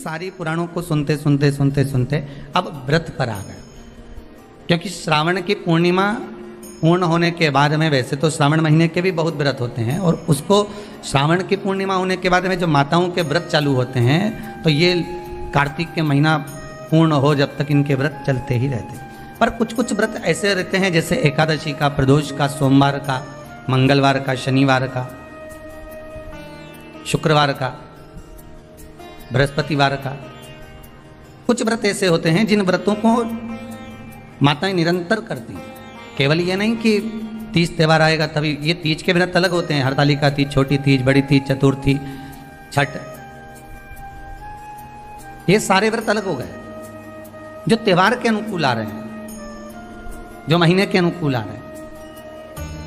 सारी पुराणों को सुनते सुनते सुनते सुनते अब व्रत पर आ गए, क्योंकि श्रावण की पूर्णिमा पूर्ण होने के बाद में, वैसे तो श्रावण महीने के भी बहुत व्रत होते हैं, और उसको श्रावण की पूर्णिमा होने के बाद में जो माताओं के व्रत चालू होते हैं, तो ये कार्तिक के महीना पूर्ण हो जब तक इनके व्रत चलते ही रहते हैं। पर कुछ कुछ व्रत ऐसे रहते हैं, जैसे एकादशी का, प्रदोष का, सोमवार का, मंगलवार का, शनिवार का, शुक्रवार का, बृहस्पतिवार का। कुछ व्रत ऐसे होते हैं जिन व्रतों को माताएं निरंतर करती हैं। केवल ये नहीं कि तीज त्यौहार आएगा तभी, ये तीज के व्रत अलग होते हैं, हरतालिका तीज, छोटी तीज, बड़ी तीज, चतुर्थी, छठ, ये सारे व्रत अलग हो गए जो त्यौहार के अनुकूल आ रहे हैं, जो महीने के अनुकूल आ रहे हैं।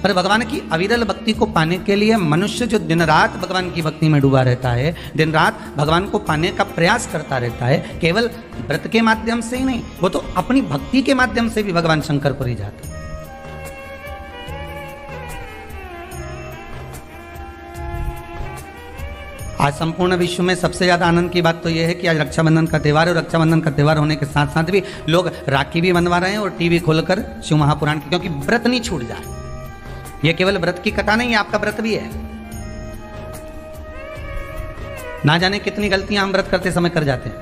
पर भगवान की अविरल भक्ति को पाने के लिए मनुष्य जो दिन रात भगवान की भक्ति में डूबा रहता है, दिन रात भगवान को पाने का प्रयास करता रहता है, केवल व्रत के माध्यम से ही नहीं, वो तो अपनी भक्ति के माध्यम से भी भगवान शंकर को रिझाते हैं। आज संपूर्ण विश्व में सबसे ज्यादा आनंद की बात तो यह है कि आज रक्षाबंधन का त्यौहार है, और रक्षाबंधन का त्यौहार होने के साथ साथ भी लोग राखी भी बंधवा रहे हैं और टीवी खोलकर शिव महापुराण की, क्योंकि व्रत नहीं छूट जाए। यह केवल व्रत की कथा नहीं है, आपका व्रत भी है। ना जाने कितनी गलतियां हम व्रत करते समय कर जाते हैं,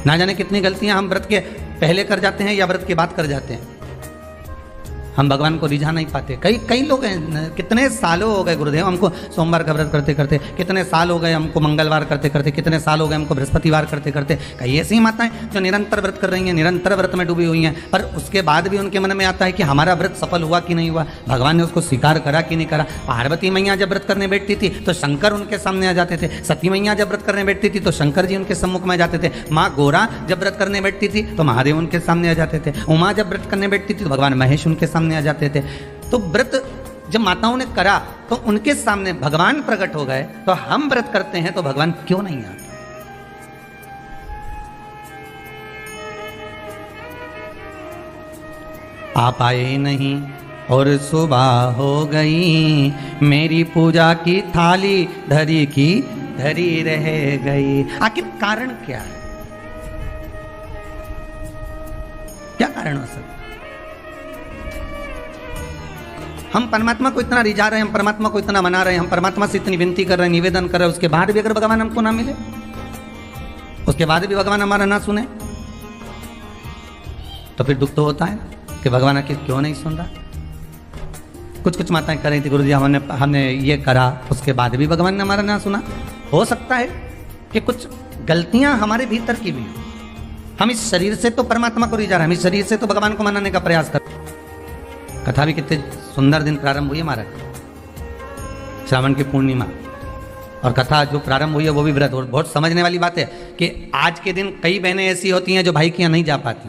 ना जाने कितनी गलतियां हम व्रत के पहले कर जाते हैं या व्रत के बाद कर जाते हैं। हम भगवान को रिझा नहीं पाते। कई लोग हैं, कितने सालों हो गए गुरुदेव हमको सोमवार का व्रत करते करते, कितने साल हो गए हमको मंगलवार करते करते, कितने साल हो गए हमको बृहस्पतिवार करते करते। कई ऐसी माताएं जो निरंतर व्रत कर रही हैं, निरंतर व्रत में डूबी हुई हैं, पर उसके बाद भी उनके मन में आता है कि हमारा व्रत सफल हुआ कि नहीं हुआ, भगवान ने उसको स्वीकार करा कि नहीं करा। पार्वती मैया जब व्रत करने बैठती थी तो शंकर उनके सामने आ जाते थे, सती मैया जब व्रत करने बैठती थी तो शंकर जी उनके सम्मुख में आ जाते थे, माँ गोरा जब व्रत करने बैठती थी तो महादेव उनके सामने आ जाते थे, उमा जब व्रत करने बैठती थी तो भगवान महेश उनके सामने आ जाते थे। तो व्रत जब माताओं ने करा तो उनके सामने भगवान प्रकट हो गए, तो हम व्रत करते हैं तो भगवान क्यों नहीं आते? आप आए नहीं और सुबह हो गई, मेरी पूजा की थाली धरी की धरी रह गई। आखिर कारण क्या है? क्या कारण हो सकता? हम परमात्मा को इतना रिझा रहे हैं, हम परमात्मा को इतना मना रहे हैं, हम परमात्मा से इतनी विनती कर रहे हैं, निवेदन कर रहे हैं, उसके बाद भी अगर भगवान हमको ना मिले, उसके बाद भी भगवान हमारा ना सुने, तो फिर दुख तो होता है कि भगवान आखिर क्यों नहीं सुन रहा। कुछ माताएं कर रही थी, गुरुजी हमने ये करा, उसके बाद भी भगवान ने हमारा ना सुना। हो सकता है कि कुछ गलतियां हमारे भीतर की भी, हम इस शरीर से तो परमात्मा को रिझा रहे हैं, हम इस शरीर से तो भगवान को मनाने का प्रयास कर। कथा भी कितने सुंदर दिन प्रारंभ हुई है महाराज, श्रावण की पूर्णिमा, और कथा जो प्रारंभ हुई है वो भी व्रत। और बहुत समझने वाली बात है कि आज के दिन कई बहनें ऐसी होती हैं जो भाई के यहाँ नहीं जा पाती,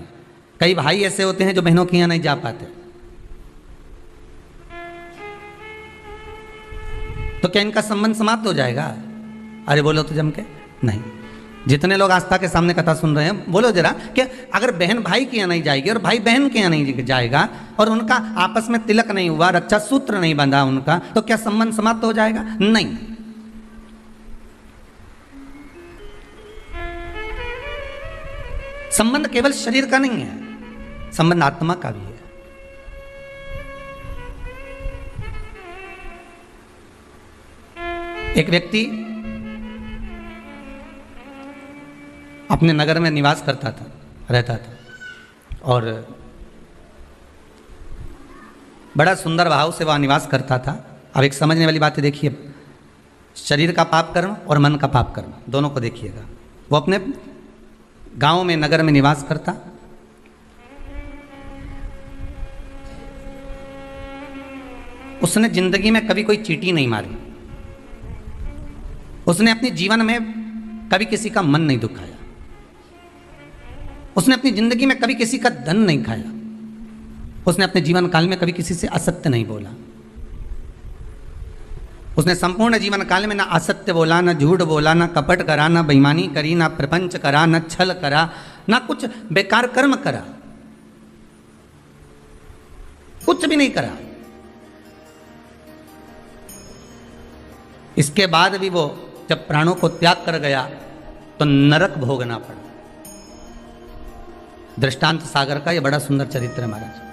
कई भाई ऐसे होते हैं जो बहनों के यहाँ नहीं जा पाते। तो क्या इनका संबंध समाप्त हो जाएगा? अरे बोलो तो जम के नहीं। जितने लोग आस्था के सामने कथा सुन रहे हैं, बोलो जरा कि अगर बहन भाई के यहाँ नहीं जाएगी और भाई बहन के यहाँ नहीं जाएगा और उनका आपस में तिलक नहीं हुआ, रक्षा सूत्र नहीं बंधा उनका, तो क्या संबंध समाप्त हो जाएगा? नहीं। संबंध केवल शरीर का नहीं है, संबंध आत्मा का भी है। एक व्यक्ति अपने नगर में निवास करता था, रहता था, और बड़ा सुंदर भाव से वह निवास करता था। अब एक समझने वाली बात है, देखिए, शरीर का पाप कर्म और मन का पाप कर्म दोनों को देखिएगा। वो अपने गांव में, नगर में निवास करता, उसने जिंदगी में कभी कोई चींटी नहीं मारी, उसने अपने जीवन में कभी किसी का मन नहीं दुखाया, उसने अपनी जिंदगी में कभी किसी का धन नहीं खाया, उसने अपने जीवन काल में कभी किसी से असत्य नहीं बोला, उसने संपूर्ण जीवन काल में ना असत्य बोला, ना झूठ बोला, ना कपट करा, ना बेईमानी करी, ना प्रपंच करा, ना छल करा, ना कुछ बेकार कर्म करा, कुछ भी नहीं करा। इसके बाद भी वो जब प्राणों को त्याग कर गया तो नरक भोगना पड़ा। दृष्टांत सागर का यह बड़ा सुंदर चरित्र है महाराज।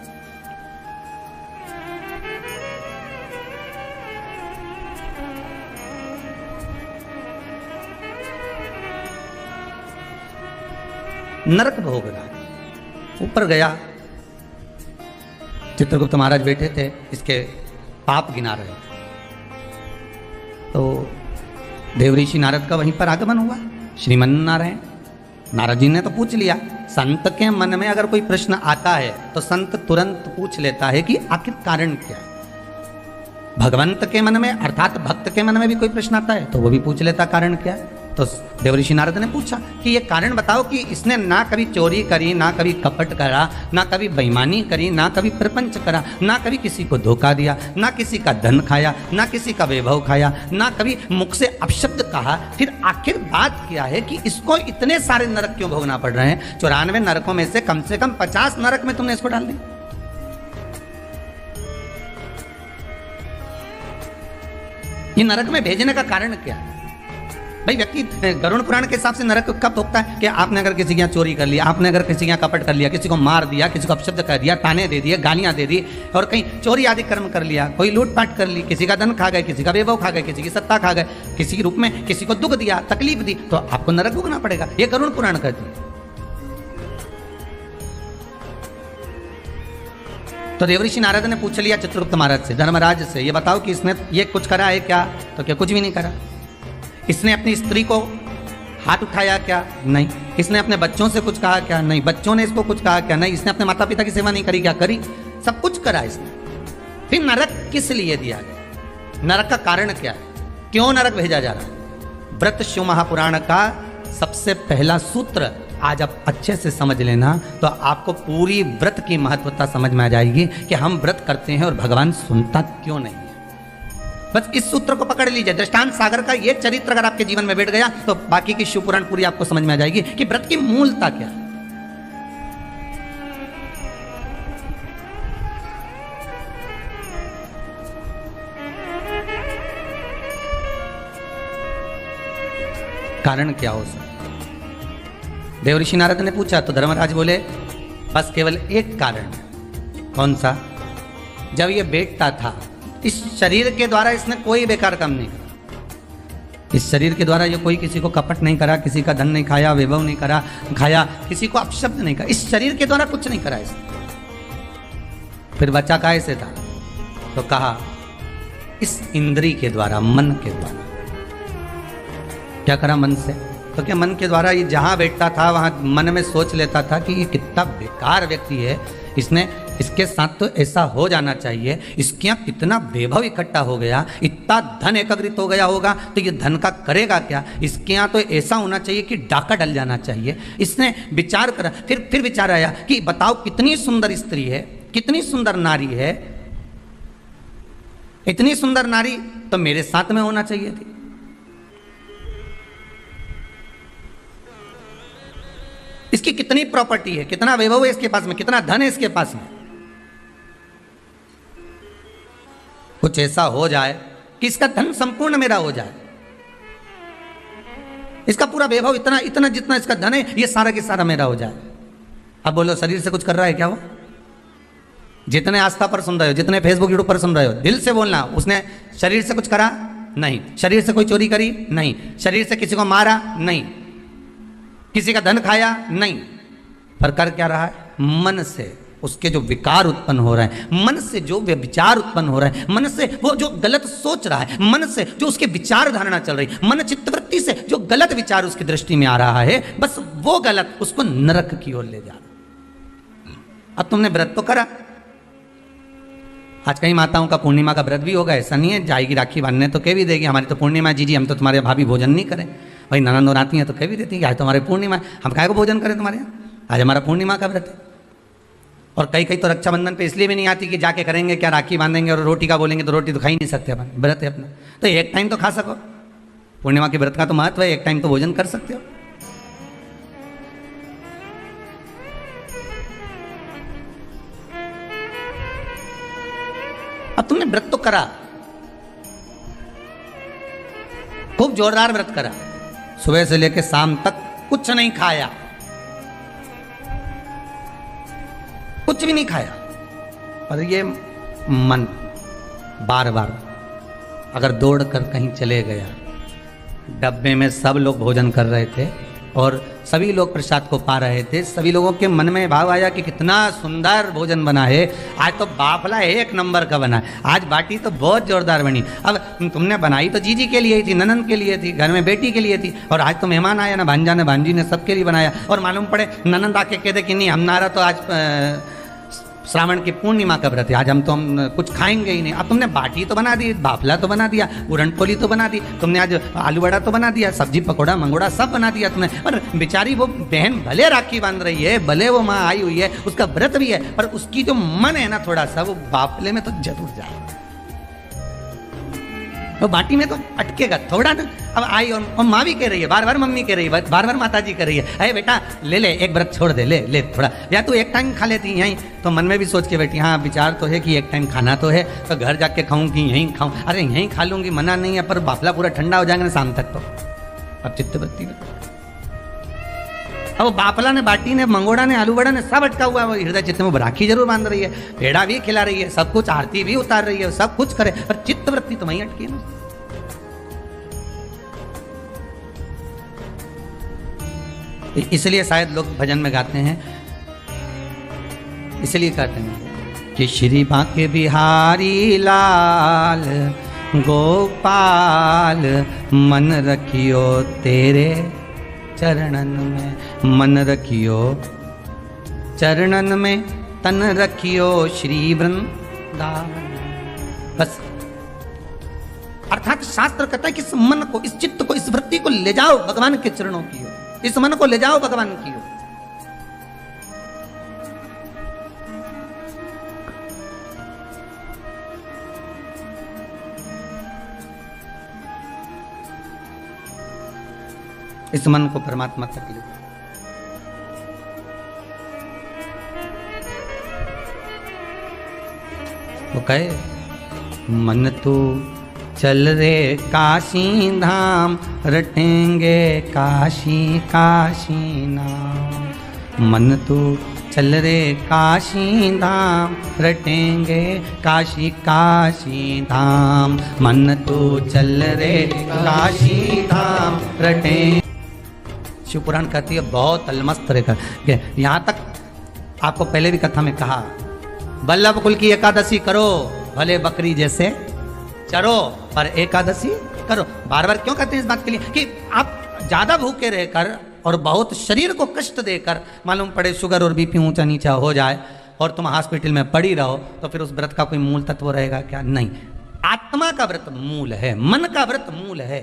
नरक भोग रहा है। ऊपर गया, चित्रगुप्त महाराज बैठे थे, इसके पाप गिना रहे थे। तो देवऋषि नारद का वहीं पर आगमन हुआ। श्रीमन नारायण, नारद जी ने तो पूछ लिया। संत के मन में अगर कोई प्रश्न आता है तो संत तुरंत पूछ लेता है कि आखिर कारण क्या है। भगवंत के मन में अर्थात भक्त के मन में भी कोई प्रश्न आता है तो वो भी पूछ लेता कारण क्या है। तो देवऋषि नारद ने पूछा कि ये कारण बताओ कि इसने ना कभी चोरी करी, ना कभी कपट करा, ना कभी बेईमानी करी, ना कभी प्रपंच करा, ना कभी किसी को धोखा दिया, ना किसी का धन खाया, ना किसी का वैभव खाया, ना कभी मुख से अपशब्द कहा। फिर आखिर बात क्या है कि इसको इतने सारे नरक क्यों भोगना पड़ रहे हैं? 94 नरकों में से कम 50 नरक में तुमने इसको डाल दिया। ये नरक में भेजने का कारण क्या है? भाई व्यक्ति गरुड़ पुराण के हिसाब से नरक कब भोगता है कि आपने अगर किसी के यहाँ चोरी कर लिया, आपने अगर किसी के यहाँ कपट कर लिया, किसी को मार दिया, किसी को अपशब्द कर दिया, ताने दे दिए, गालियां दे दी और कहीं चोरी आदि कर्म कर लिया, कोई लूटपाट कर ली, किसी का धन खा गए, किसी का वैभव खा गए, किसी की सत्ता खा गए, किसी के रूप में किसी को दुख दिया, तकलीफ दी, तो आपको नरक भोगना पड़ेगा। ये गरुड़ पुराण कहती है। तो देवऋषि नारद ने पूछ लिया चित्रगुप्त महाराज से, धर्मराज से, ये बताओ कि इसने ये कुछ करा है क्या? तो क्या कुछ भी नहीं करा। इसने अपनी स्त्री को हाथ उठाया क्या? नहीं। इसने अपने बच्चों से कुछ कहा क्या? नहीं। बच्चों ने इसको कुछ कहा क्या? नहीं। इसने अपने माता पिता की सेवा नहीं करी क्या? करी। सब कुछ करा इसने। फिर नरक किस लिए दिया गया? नरक का कारण क्या है? क्यों नरक भेजा जा रहा है? व्रत शिव महापुराण का सबसे पहला सूत्र आज आप अच्छे से समझ लेना तो आपको पूरी व्रत की महत्वता समझ में आ जाएगी कि हम व्रत करते हैं और भगवान सुनता क्यों नहीं है। बस इस सूत्र को पकड़ लीजिए। दृष्टांत सागर का ये चरित्र अगर आपके जीवन में बैठ गया तो बाकी की शिव पुराण पूरी आपको समझ में आ जाएगी कि व्रत की मूलता क्या है। कारण क्या हो सकता? देवऋषि नारद ने पूछा तो धर्मराज बोले बस केवल एक कारण है। कौन सा? जब ये बैठता था इस शरीर के द्वारा इसने कोई बेकार काम नहीं करा। इस शरीर के द्वारा ये कोई किसी को कपट नहीं करा, किसी का धन नहीं खाया, वैभव नहीं करा खाया, किसी को अपशब्द नहीं करा। इस शरीर के द्वारा कुछ नहीं करा इसने। फिर बच्चा काहे से था? तो कहा इस इंद्री के द्वारा, मन के द्वारा। क्या करा? मन से। तो क्या मन के द्वारा ये जहां बैठता था वहां मन में सोच लेता था कि ये कितना बेकार व्यक्ति है, इसने इसके साथ तो ऐसा हो जाना चाहिए, इसके यहाँ कितना वैभव इकट्ठा हो गया, इतना धन एकत्रित हो गया होगा तो ये धन का करेगा क्या, इसके यहाँ तो ऐसा होना चाहिए कि डाका डल जाना चाहिए। इसने विचार करा। फिर विचार आया कि बताओ कितनी सुंदर स्त्री है, कितनी सुंदर नारी है, इतनी सुंदर नारी तो मेरे साथ में होना चाहिए थी। इसकी कितनी प्रॉपर्टी है, कितना वैभव है इसके पास में, कितना धन है इसके पास में। कुछ ऐसा हो जाए कि इसका धन संपूर्ण मेरा हो जाए, इसका पूरा वैभव इतना इतना जितना इसका धन है ये सारा के सारा मेरा हो जाए। अब बोलो शरीर से कुछ कर रहा है क्या वो? जितने आस्था पर सुन रहे हो, जितने फेसबुक यूट्यूब पर सुन रहे हो, दिल से बोलना, उसने शरीर से कुछ करा? नहीं। शरीर से कोई चोरी करी? नहीं। शरीर से किसी को मारा? नहीं। किसी का धन खाया? नहीं। पर कर क्या रहा है? मन से उसके जो विकार उत्पन्न हो रहे हैं, मन से जो विचार उत्पन्न हो रहे हैं, मन से वो जो गलत सोच रहा है, मन से जो उसके विचार धारणा चल रही, मन चित्तवृत्ति से जो गलत विचार उसकी दृष्टि में आ रहा है, बस वो गलत उसको नरक की ओर ले जा रहा। अब तुमने व्रत तो करा, आज कहीं माताओं का पूर्णिमा का व्रत भी होगा, ऐसा नहीं है, जाएगी राखी बांधने तो कह भी देगी हमारी तो पूर्णिमा जी हम तो तुम्हारे भाभी भोजन नहीं करें। भाई ननद और आती हैं तो कह भी देती है आज तुम्हारे पूर्णिमा, हम काहे को भोजन करें तुम्हारे यहाँ, आज हमारा पूर्णिमा का व्रत है। और कई कई तो रक्षाबंधन पे इसलिए भी नहीं आती कि जाके करेंगे क्या, राखी बांधेंगे और रोटी का बोलेंगे तो रोटी तो खा ही नहीं सकते अपन, व्रत है अपना, तो एक टाइम तो खा सको। पूर्णिमा के व्रत का तो महत्व है, एक टाइम तो भोजन कर सकते हो। अब तुमने व्रत तो करा, खूब जोरदार व्रत करा, सुबह से लेकर शाम तक कुछ नहीं खाया, कुछ भी नहीं खाया। और ये मन बार बार अगर दौड़ कर कहीं चले गया, डब्बे में सब लोग भोजन कर रहे थे और सभी लोग प्रसाद को पा रहे थे, सभी लोगों के मन में भाव आया कि कितना सुंदर भोजन बना है, आज तो बाफला एक नंबर का बना है, आज बाटी तो बहुत जोरदार बनी। अब तुमने बनाई तो जीजी के लिए थी, ननंद के लिए थी, घर में बेटी के लिए थी, और आज तो मेहमान आया ना, भांजा ने भांजी ने सबके लिए बनाया। और मालूम पड़े ननंद आके कहते कि नहीं हमारा तो आज श्रावण की पूर्णिमा का व्रत है, आज हम कुछ खाएंगे ही नहीं। अब तुमने बाटी तो बना दी, बाफला तो बना दिया, पूरनपोली तो बना दी, तुमने आज आलू बड़ा तो बना दिया, सब्जी पकौड़ा मंगोड़ा सब बना दिया तुमने। और बेचारी वो बहन भले राखी बांध रही है, भले वो माँ आई हुई है, उसका व्रत भी है, पर उसकी जो मन है ना थोड़ा सा, वो बाफले में तो जरूर जाए, वो बाटी में तो अटकेगा थोड़ा ना। अब आई और माँ भी कह रही है, बार बार मम्मी कह रही है, बार बार माता जी कह रही है, अरे बेटा ले ले एक व्रत छोड़ दे, ले ले थोड़ा, या तू एक टाइम खा लेती यहीं। तो मन में भी सोच के बैठी, हाँ विचार तो है कि एक टाइम खाना तो है, तो घर जाके खाऊं कि यहीं खाऊं, अरे यहीं खा लूंगी मना नहीं है, पर बाफला पूरा ठंडा हो जाएगा ना शाम तक। तो अब चित्तवृत्ति में अब बाफला ने, बाटी ने, मंगोड़ा ने, आलू बड़ा ने सब अटका हुआ है, वो हृदय चित्त में राखी जरूर बांध रही है, पेड़ा भी खिला रही है, सब कुछ आरती भी उतार रही है, सब कुछ करे, पर चित्तवृत्ति तो वहीं अटकी है। इसलिए शायद लोग भजन में गाते हैं, इसलिए कहते हैं कि श्री बांके बिहारी लाल गोपाल मन रखियो तेरे चरणन में, मन रखियो चरणन में, तन रखियो श्री वृंदावन। बस अर्थात शास्त्र कहता है कि इस मन को, इस चित्त को, इस वृत्ति को ले जाओ भगवान के चरणों की ओर, इस मन को ले जाओ भगवान की ओर। इस मन को परमात्मा तक ले जाओ। वो कहे मन तू चल रे काशी धाम, रटेंगे काशी काशी नाम। मन तू चल रे काशी धाम, रटेंगे काशी काशी धाम। मन तू चल रे काशी धाम, रटेंगे। शिव पुराण कहती है बहुत अलमस्त रहकर, यहाँ तक आपको पहले भी कथा में कहा, वल्लभ कुल की एकादशी करो, भले बकरी जैसे चरो, पर एकादशी करो। बार बार क्यों कहते हैं इस बात के लिए कि आप ज्यादा भूखे रहकर और बहुत शरीर को कष्ट देकर, मालूम पड़े शुगर और बीपी ऊंचा नीचा हो जाए और तुम हॉस्पिटल में पड़ी रहो, तो फिर उस व्रत का कोई मूल तत्व रहेगा क्या? नहीं। आत्मा का व्रत मूल है, मन का व्रत मूल है।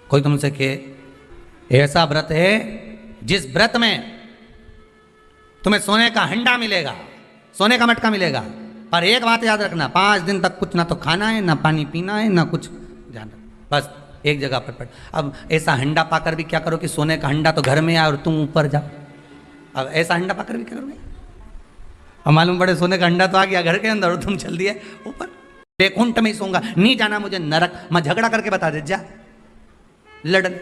कोई तुमसे कहे ऐसा व्रत है जिस व्रत में तुम्हें सोने का हंडा मिलेगा, सोने का मटका मिलेगा, पर एक बात याद रखना, 5 दिन तक कुछ ना तो खाना है, ना पानी पीना है, ना कुछ जाना, बस एक जगह पर पड़। अब ऐसा हंडा पाकर भी क्या करो कि सोने का हंडा तो घर में आए और तुम ऊपर जाओ। अब ऐसा हंडा पाकर भी क्या करोगे? अब मालूम पड़े सोने का हंडा तो आ गया घर के अंदर और तुम चल दिए ऊपर। बैकुंठ में ही सोऊंगा, नहीं जाना मुझे नरक, मैं झगड़ा करके बता दे, जा लड़न।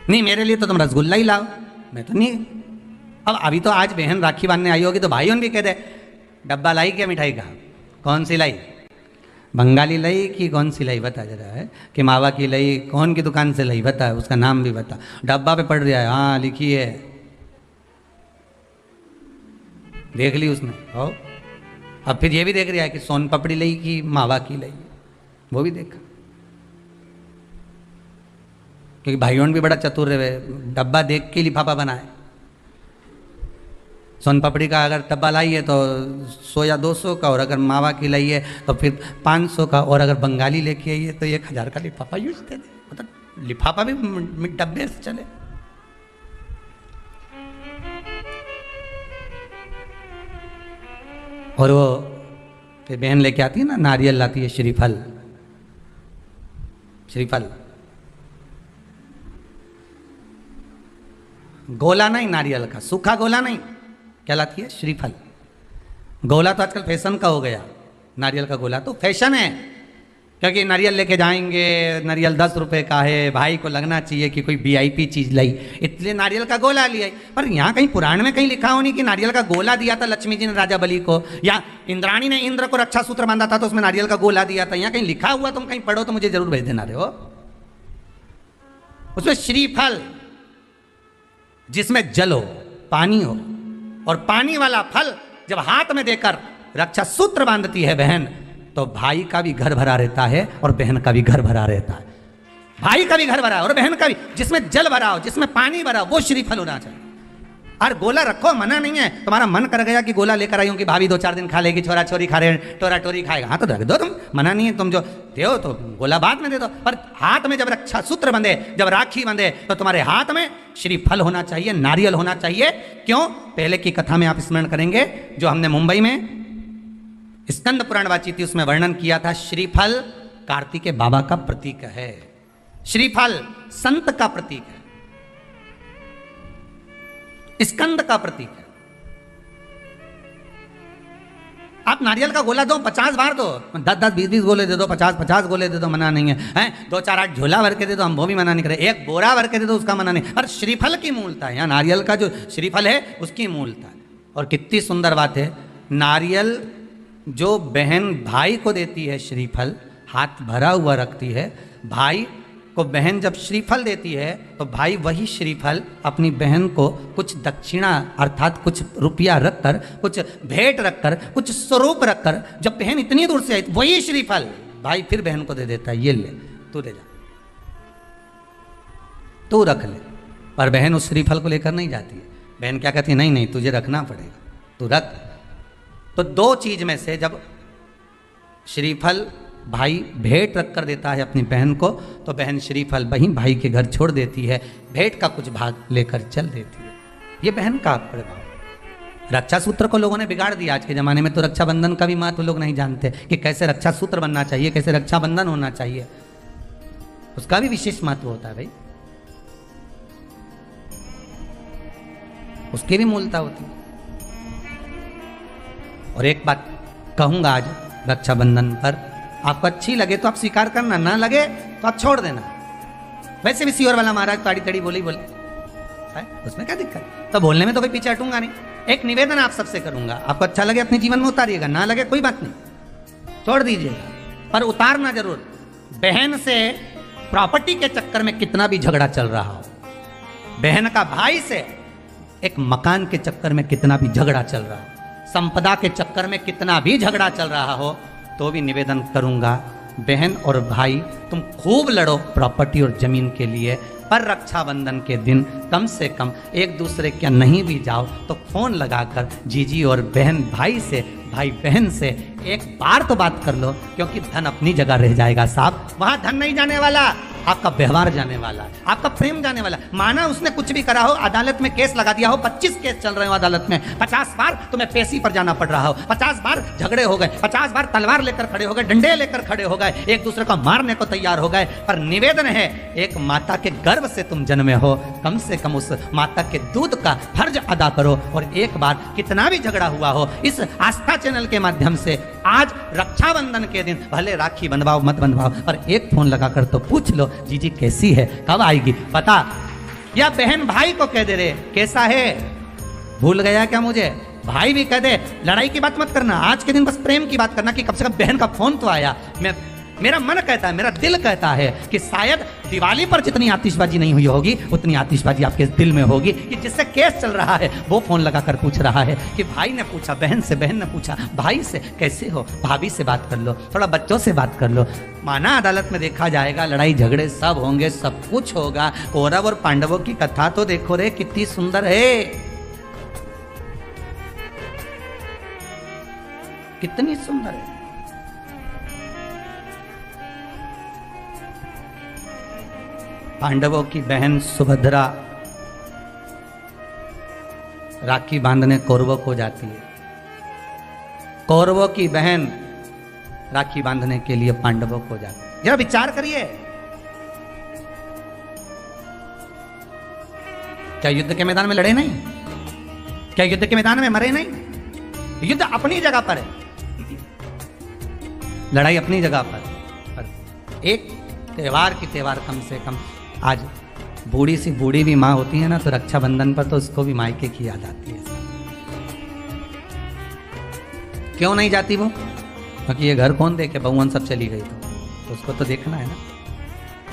नहीं मेरे लिए तो तुम रसगुल्ला ही लाओ, मैं तो नहीं। अब अभी तो आज बहन राखी बांधने आई होगी तो भाइयों भी कह दे डब्बा लाई क्या मिठाई का, कौन सी लाई, बंगाली लाई कि कौन सी लाई बता जरा है, कि मावा की लाई, कौन की दुकान से लाई बता, उसका नाम भी बता, डब्बा पे पड़ रहा है, हाँ लिखी है, देख ली उसने। हो अब फिर ये भी देख रहा है कि सोन पपड़ी लाई कि मावा की लाई, वो भी देखा। क्योंकि भाइयों भी बड़ा चतुर है, डब्बा देख के लिफाफा बनाए। सोन पपड़ी का अगर डब्बा लाई है तो 100 या 200 का, और अगर मावा की लाई है तो फिर 500 का, और अगर बंगाली लेके आई है तो 1000 का लिफाफा यूज दे दे। मतलब लिफाफा भी डब्बे से चले। और वो फिर बहन लेके आती है ना, नारियल लाती है, श्रीफल, श्रीफल गोला नहीं नारियल का, सूखा गोला नहीं, कहलाती है श्रीफल। गोला तो आजकल फैशन का हो गया, नारियल का गोला तो फैशन है, क्योंकि नारियल लेके जाएंगे, नारियल 10 रुपए का है, भाई को लगना चाहिए कि कोई वीआईपी चीज लाई, इसलिए नारियल का गोला लिया। पर यहाँ कहीं पुराण में कहीं लिखा हो नहीं कि नारियल का गोला दिया था लक्ष्मी जी ने राजा बलि को, या इंद्राणी ने इंद्र को रक्षा सूत्र बांधा था तो उसमें नारियल का गोला दिया था। यहाँ कहीं लिखा हुआ तुम कहीं पढ़ो तो मुझे जरूर भेज देना। रहे हो उसमें श्रीफल, जिसमें जल हो, पानी हो, और पानी वाला फल जब हाथ में देकर रक्षा सूत्र बांधती है बहन, तो भाई का भी घर भरा रहता है और बहन का भी घर भरा रहता है। भाई का भी घर भरा और बहन का भी, जिसमें जल भरा हो, जिसमें पानी भरा हो, वो श्रीफल होना चाहिए। और गोला रखो, मना नहीं है। तुम्हारा मन कर गया कि गोला लेकर आई हूं कि भाभी 2-4 दिन खा लेगी, छोरा छोरी खा रहे हैं, टोरा टोरी खाएगा, हाँ तो रख दो, तुम मना नहीं है। तुम जो दो तो गोला बाद में दे दो, पर हाथ में जब रक्षा सूत्र बंधे, जब राखी बंधे, तो तुम्हारे हाथ में श्रीफल होना चाहिए, नारियल होना चाहिए। क्यों? पहले की कथा में आप स्मरण करेंगे, जो हमने मुंबई में स्कंद पुराण वाची थी, उसमें वर्णन किया था। श्रीफल कार्तिकेय बाबा का प्रतीक है, श्रीफल संत का प्रतीक है, स्कंद का प्रतीक है। आप नारियल का गोला दो, 50 बार दो, 10-10, 20-20 गोले दे दो, 50-50 गोले दे दो, मना नहीं है, हैं 2-4-8 झोला भर के दे दो, हम वो भी मना नहीं करे, एक बोरा भर के दे दो, उसका मना नहीं। पर श्रीफल की मूलता है, यहाँ नारियल का जो श्रीफल है उसकी मूलता है। और कितनी सुंदर बात है, नारियल जो बहन भाई को देती है, श्रीफल हाथ भरा हुआ रखती है, भाई को बहन जब श्रीफल देती है तो भाई वही श्रीफल अपनी बहन को कुछ दक्षिणा अर्थात कुछ रुपया रखकर, कुछ भेंट रखकर, कुछ स्वरूप रखकर, जब बहन इतनी दूर से आई वही श्रीफल भाई फिर बहन को दे देता है, ये ले तू ले जा, तू रख ले। पर बहन उस श्रीफल को लेकर नहीं जाती है, बहन क्या कहती है, नहीं नहीं तुझे रखना पड़ेगा, तू रख। तो 2 चीज में से जब श्रीफल भाई भेंट रख कर देता है अपनी बहन को, तो बहन श्रीफल वहीं भाई के घर छोड़ देती है, भेंट का कुछ भाग लेकर चल देती है। ये बहन का प्रभाव। रक्षा सूत्र को लोगों ने बिगाड़ दिया आज के जमाने में, तो रक्षाबंधन का भी महत्व लोग नहीं जानते कि कैसे रक्षा सूत्र बनना चाहिए, कैसे रक्षाबंधन होना चाहिए, उसका भी विशेष महत्व होता है भाई, उसकी भी मूलता होती है। और एक बात कहूंगा आज रक्षाबंधन पर, आपको अच्छी लगे तो आप स्वीकार करना, ना लगे तो आप छोड़ देना। वैसे भी सियोर वाला महाराज ताड़ी तड़ी बोले है, उसमें क्या दिक्कत, तो बोलने में तो कोई पीछे हटूंगा नहीं। एक निवेदन आप सबसे करूंगा, आपको अच्छा लगे अपने जीवन में उतारिएगा, ना लगे कोई बात नहीं, छोड़ दीजिएगा, पर उतारना जरूर। बहन से प्रॉपर्टी के चक्कर में कितना भी झगड़ा चल रहा हो, बहन का भाई से एक मकान के चक्कर में कितना भी झगड़ा चल रहा हो, संपदा के चक्कर में कितना भी झगड़ा चल रहा हो, तो भी निवेदन करूंगा, बहन और भाई तुम खूब लड़ो प्रॉपर्टी और जमीन के लिए, पर रक्षाबंधन के दिन कम से कम एक दूसरे के नहीं भी जाओ तो फोन लगाकर जीजी और बहन भाई से, भाई बहन से एक बार तो बात कर लो, क्योंकि धन अपनी जगह रह जाएगा साहब, वहां धन नहीं जाने वाला, आपका व्यवहार जाने वाला, आपका प्रेम जाने वाला। माना उसने कुछ भी करा हो, अदालत में केस लगा दिया हो, 25 केस चल रहे हो अदालत में, 50 बार तुम्हें पेशी पर जाना पड़ रहा हो, 50 बार झगड़े हो गए, 50 बार तलवार लेकर खड़े हो गए, डंडे लेकर खड़े हो गए, एक दूसरे को मारने को तैयार हो गए, पर निवेदन है, एक माता के गर्भ से तुम जन्मे हो, कम से कम उस माता के दूध का फर्ज अदा करो। और एक बार कितना भी झगड़ा हुआ हो, इस आस्था चैनल के माध्यम से आज रक्षाबंधन के दिन भले राखी बंधवाओ मत बंधवाओ, पर एक फोन लगाकर तो पूछ लो, जीजी कैसी है, कब आएगी पता, या बहन भाई को कह दे रहे कैसा है, भूल गया क्या मुझे, भाई भी कह दे, लड़ाई की बात मत करना, आज के दिन बस प्रेम की बात करना कि कम से कम बहन का फोन तो आया। मेरा मन कहता है, मेरा दिल कहता है कि शायद दिवाली पर जितनी आतिशबाजी नहीं हुई होगी उतनी आतिशबाजी आपके दिल में होगी, कि जिससे केस चल रहा है वो फोन लगाकर पूछ रहा है कि भाई ने पूछा बहन से, बहन ने पूछा भाई से कैसे हो, भाभी से बात कर लो, थोड़ा बच्चों से बात कर लो। माना अदालत में देखा जाएगा, लड़ाई झगड़े सब होंगे, सब कुछ होगा, कौरव और पांडवों की कथा तो देखो रे कितनी सुंदर है, कितनी सुंदर है। पांडवों की बहन सुभद्रा राखी बांधने कौरवों को जाती है, कौरवों की बहन राखी बांधने के लिए पांडवों को जाती है। जरा विचार करिए, क्या युद्ध के मैदान में लड़े नहीं? क्या युद्ध के मैदान में मरे नहीं? युद्ध अपनी जगह पर है, लड़ाई अपनी जगह पर। एक त्योहार की त्योहार कम से कम, आज बूढ़ी सी बूढ़ी भी माँ होती है ना, तो रक्षाबंधन पर तो उसको भी मायके की याद आती है। क्यों नहीं जाती वो? क्योंकि ये घर कौन देखे, बहुवन सब चली गई तो उसको तो देखना है ना।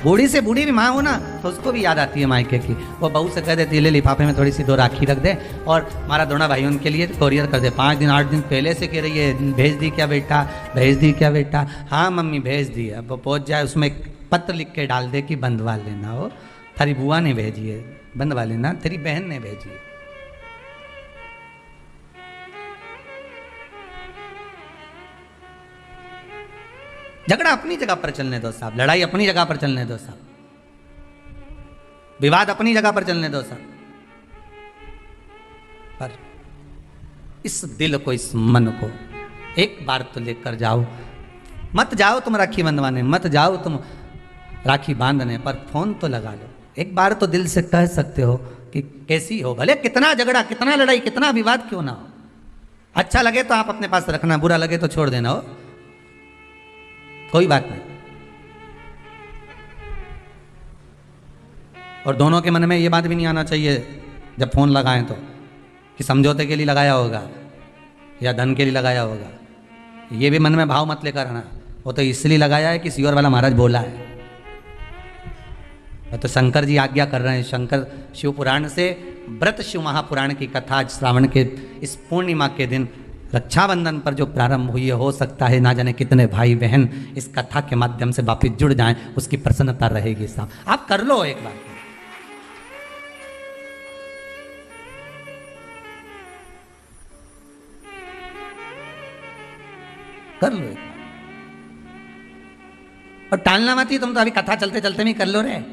बूढ़ी से बूढ़ी भी माँ हो ना, तो उसको भी याद आती है मायके की। वो बहू से कह देती है ले लिफाफे में थोड़ी सी 2 राखी रख दे और हमारा दोनों भाई उनके लिए कोरियर कर दे। 5 दिन 8 दिन पहले से कह रही है भेज दी क्या बेटा, भेज दी क्या बेटा? हाँ मम्मी भेज दी। अब वो पहुँच जाए, उसमें एक पत्र लिख के डाल दे कि बंधवा लेना, हो तेरी बुआ ने भेजी है, बंधवा लेना, तेरी बहन ने भेजी है। झगड़ा अपनी जगह पर चलने दो साहब, लड़ाई अपनी जगह पर चलने दो साहब, विवाद अपनी जगह पर चलने दो साहब। पर इस दिल को, इस मन को एक बार तो लेकर जाओ। मत जाओ तुम राखी बंधवाने, मत जाओ तुम राखी बांधने, पर फोन तो लगा लो। एक बार तो दिल से कह सकते हो कि कैसी हो, भले कितना झगड़ा, कितना लड़ाई, कितना विवाद क्यों ना हो। अच्छा लगे तो आप अपने पास रखना, बुरा लगे तो छोड़ देना, हो कोई बात नहीं। और दोनों के मन में ये बात भी नहीं आना चाहिए जब फोन लगाएं तो कि समझौते के लिए लगाया होगा या धन के लिए लगाया होगा। ये भी मन में भाव मत लेकर आना, वो तो इसलिए लगाया है कि सियोर वाला महाराज बोला है। तो शंकर जी आज्ञा कर रहे हैं। शंकर शिव पुराण से व्रत शिव महापुराण की कथा आज श्रावण के इस पूर्णिमा के दिन रक्षाबंधन पर जो प्रारंभ हुई है, हो सकता है ना जाने कितने भाई बहन इस कथा के माध्यम से वापिस जुड़ जाएं, उसकी प्रसन्नता रहेगी साहब। आप कर लो एक बार, कर लो एक बार। और टालना मत ही, तुम तो अभी कथा चलते चलते भी कर लो रे,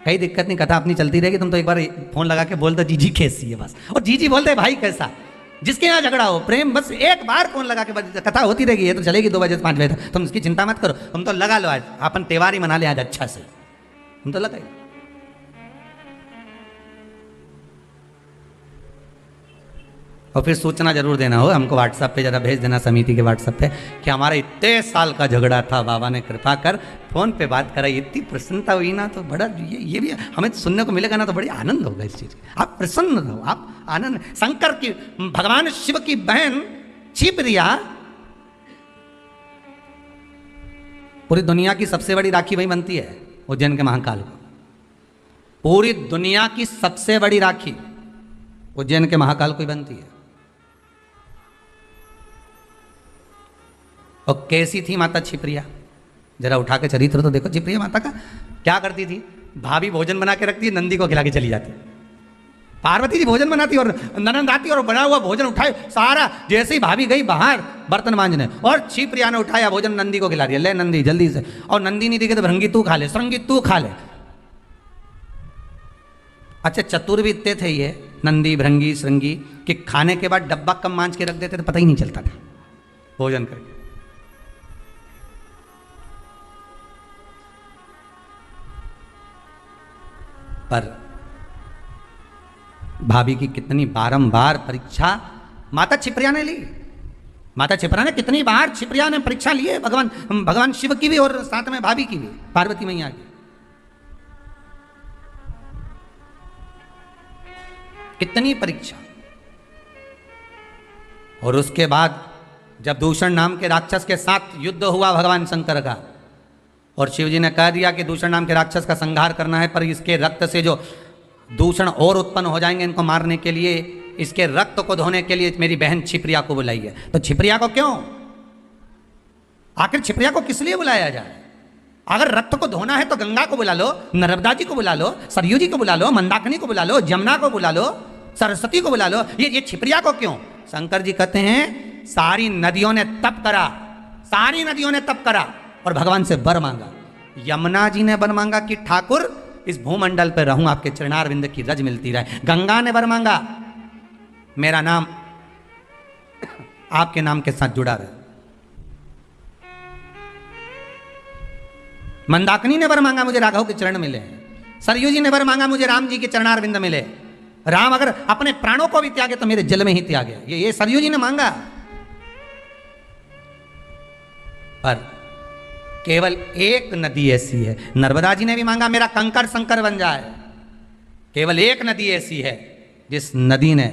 कहीं दिक्कत नहीं, कथा अपनी चलती रहेगी। तुम तो एक बार फोन लगा के बोल दो जीजी कैसी है बस, और जीजी बोलते भाई कैसा। जिसके यहाँ झगड़ा हो प्रेम, बस एक बार फोन लगा के, कथा होती रहेगी, ये तो चलेगी 2 बजे से 5 बजे तक। तुम इसकी चिंता मत करो, तुम तो लगा लो। आज अपन त्योहार ही मना ले आज अच्छा से, तुम तो लगाए। और फिर सूचना जरूर देना हो हमको, व्हाट्सएप पे जरा भेज देना, समिति के व्हाट्सएप पे, कि हमारा इतने साल का झगड़ा था, बाबा ने कृपा कर फोन पे बात कराई, इतनी प्रसन्नता हुई ना। तो बड़ा ये भी हमें सुनने को मिलेगा ना, तो बड़ी आनंद होगा इस चीज। आप प्रसन्न रहो, आप आनंद। शंकर की, भगवान शिव की बहन छिप्रिया पूरी दुनिया की सबसे बड़ी राखी वही बनती है, उज्जैन के महाकाल को। पूरी दुनिया की सबसे बड़ी राखी उज्जैन के महाकाल को ही बनती है। और कैसी थी माता छिप्रिया, जरा उठा के चरित्र तो देखो। छिप्रिया माता का क्या करती थी? भाभी भोजन बना के रखती है, नंदी को खिला के चली जाती। पार्वती जी भोजन बनाती और ननंद आती और बना हुआ भोजन उठाए सारा। जैसे ही भाभी गई बाहर बर्तन मांजने, और छिप्रिया ने उठाया भोजन नंदी को खिला दिया, ले नंदी जल्दी से। और नंदी नहीं दिखे तो भृंगी तू खा ले, श्रृंगी तू खा ले। अच्छा चतुर भी इतने थे ये नंदी भृंगी श्रृंगी कि खाने के बाद डब्बा कम मांझ के रख देते तो पता ही नहीं चलता था भोजन करके। पर भाभी की कितनी बारंबार परीक्षा माता छिप्रिया ने ली। माता छिप्रिया ने कितनी बार छिप्रिया ने परीक्षा ली है, भगवान शिव की भी और साथ में भाभी की भी, पार्वती मैया की। कितनी परीक्षा। और उसके बाद जब दूषण नाम के राक्षस के साथ युद्ध हुआ भगवान शंकर का, और शिव जी ने कह दिया कि दूषण नाम के राक्षस का संहार करना है, पर इसके रक्त से जो दूषण और उत्पन्न हो जाएंगे इनको मारने के लिए, इसके रक्त को धोने के लिए मेरी बहन छिप्रिया को बुलाई है। तो छिप्रिया को क्यों, आखिर छिप्रिया को किस लिए बुलाया जाए? अगर रक्त को धोना है तो गंगा को बुला लो, नर्मदा जी को बुला लो, सरयू जी को बुला लो, मंदाकिनी को बुला लो, जमुना को बुला लो, सरस्वती को बुला लो, ये छिप्रिया को क्यों? शंकर जी कहते हैं सारी नदियों ने तप करा, सारी नदियों ने तप करा और भगवान से वर मांगा। यमुना जी ने वर मांगा कि ठाकुर इस भूमंडल पर रहूं, आपके चरणारविंद की रज मिलती रहे। गंगा ने वर मांगा मेरा नाम आपके नाम के साथ जुड़ा रहे। मंदाकिनी ने वर मांगा मुझे राघव के चरण मिले। सरयू जी ने वर मांगा मुझे राम जी के चरणारविंद मिले। राम अगर अपने प्राणों को भी त्यागे तो मेरे जल में ही त्यागे। ये सरयू जी ने मांगा। पर केवल एक नदी ऐसी है, नर्मदा जी ने भी मांगा मेरा कंकर संकर बन जाए। केवल एक नदी ऐसी है जिस नदी ने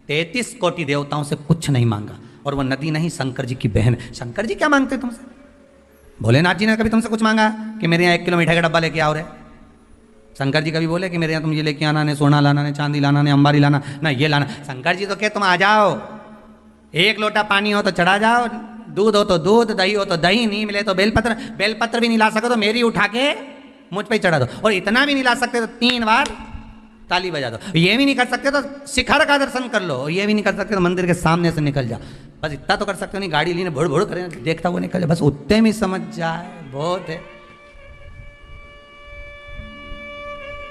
33 कोटि देवताओं से कुछ नहीं मांगा, और वो नदी नहीं शंकर जी की बहन। शंकर जी क्या मांगते तुमसे? भोलेनाथ जी ने कभी तुमसे कुछ मांगा कि मेरे यहाँ 1 किलो मिठाई का डब्बा लेके आओ रे? शंकर जी कभी बोले कि मेरे यहाँ तुम ये लेके आना, ने सोना लाना, ने चांदी लाना, ने अंबारी लाना, ना ये लाना? शंकर जी तो क्या तुम आ जाओ, 1 लोटा पानी हो तो चढ़ा जाओ, दूध हो तो दूध, दही हो तो दही, नहीं मिले तो बेलपत्र, बेलपत्र भी नहीं ला सको तो मेरी उठा के मुझ पे चढ़ा दो, और इतना भी नहीं ला सकते तो 3 बार ताली बजा दो। ये भी नहीं कर सकते तो शिखर का दर्शन कर लो, ये भी नहीं कर सकते तो मंदिर के सामने से निकल जाओ। बस इतना तो कर सकते हो, नहीं गाड़ी लीने भोड़ भोड़ करें देखता हुआ निकल जाए, बस उतने में समझ जाए बहुत है।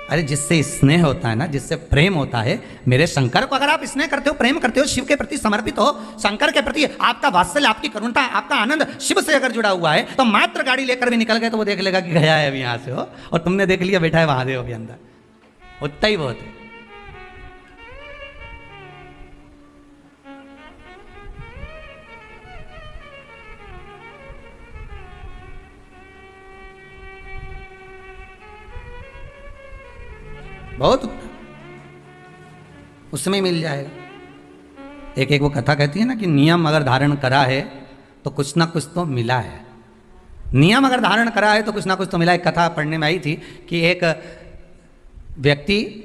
अरे जिससे स्नेह होता है ना, जिससे प्रेम होता है, मेरे शंकर को अगर आप स्नेह करते हो, प्रेम करते हो, शिव के प्रति समर्पित हो, शंकर के प्रति आपका वात्सल्य, आपकी करुणता, आपका आनंद शिव से अगर जुड़ा हुआ है, तो मात्र गाड़ी लेकर भी निकल गए तो वो देख लेगा कि गया है अभी यहाँ से हो, और तुमने देख लिया बैठा है महादेव के अंदर, उतना ही बहुत है। बहुत उसमें मिल जाएगा। एक वो कथा कहती है ना कि नियम अगर धारण करा है तो कुछ ना कुछ तो मिला है। नियम अगर धारण करा है तो कुछ ना कुछ तो मिला। एक कथा पढ़ने में आई थी कि एक व्यक्ति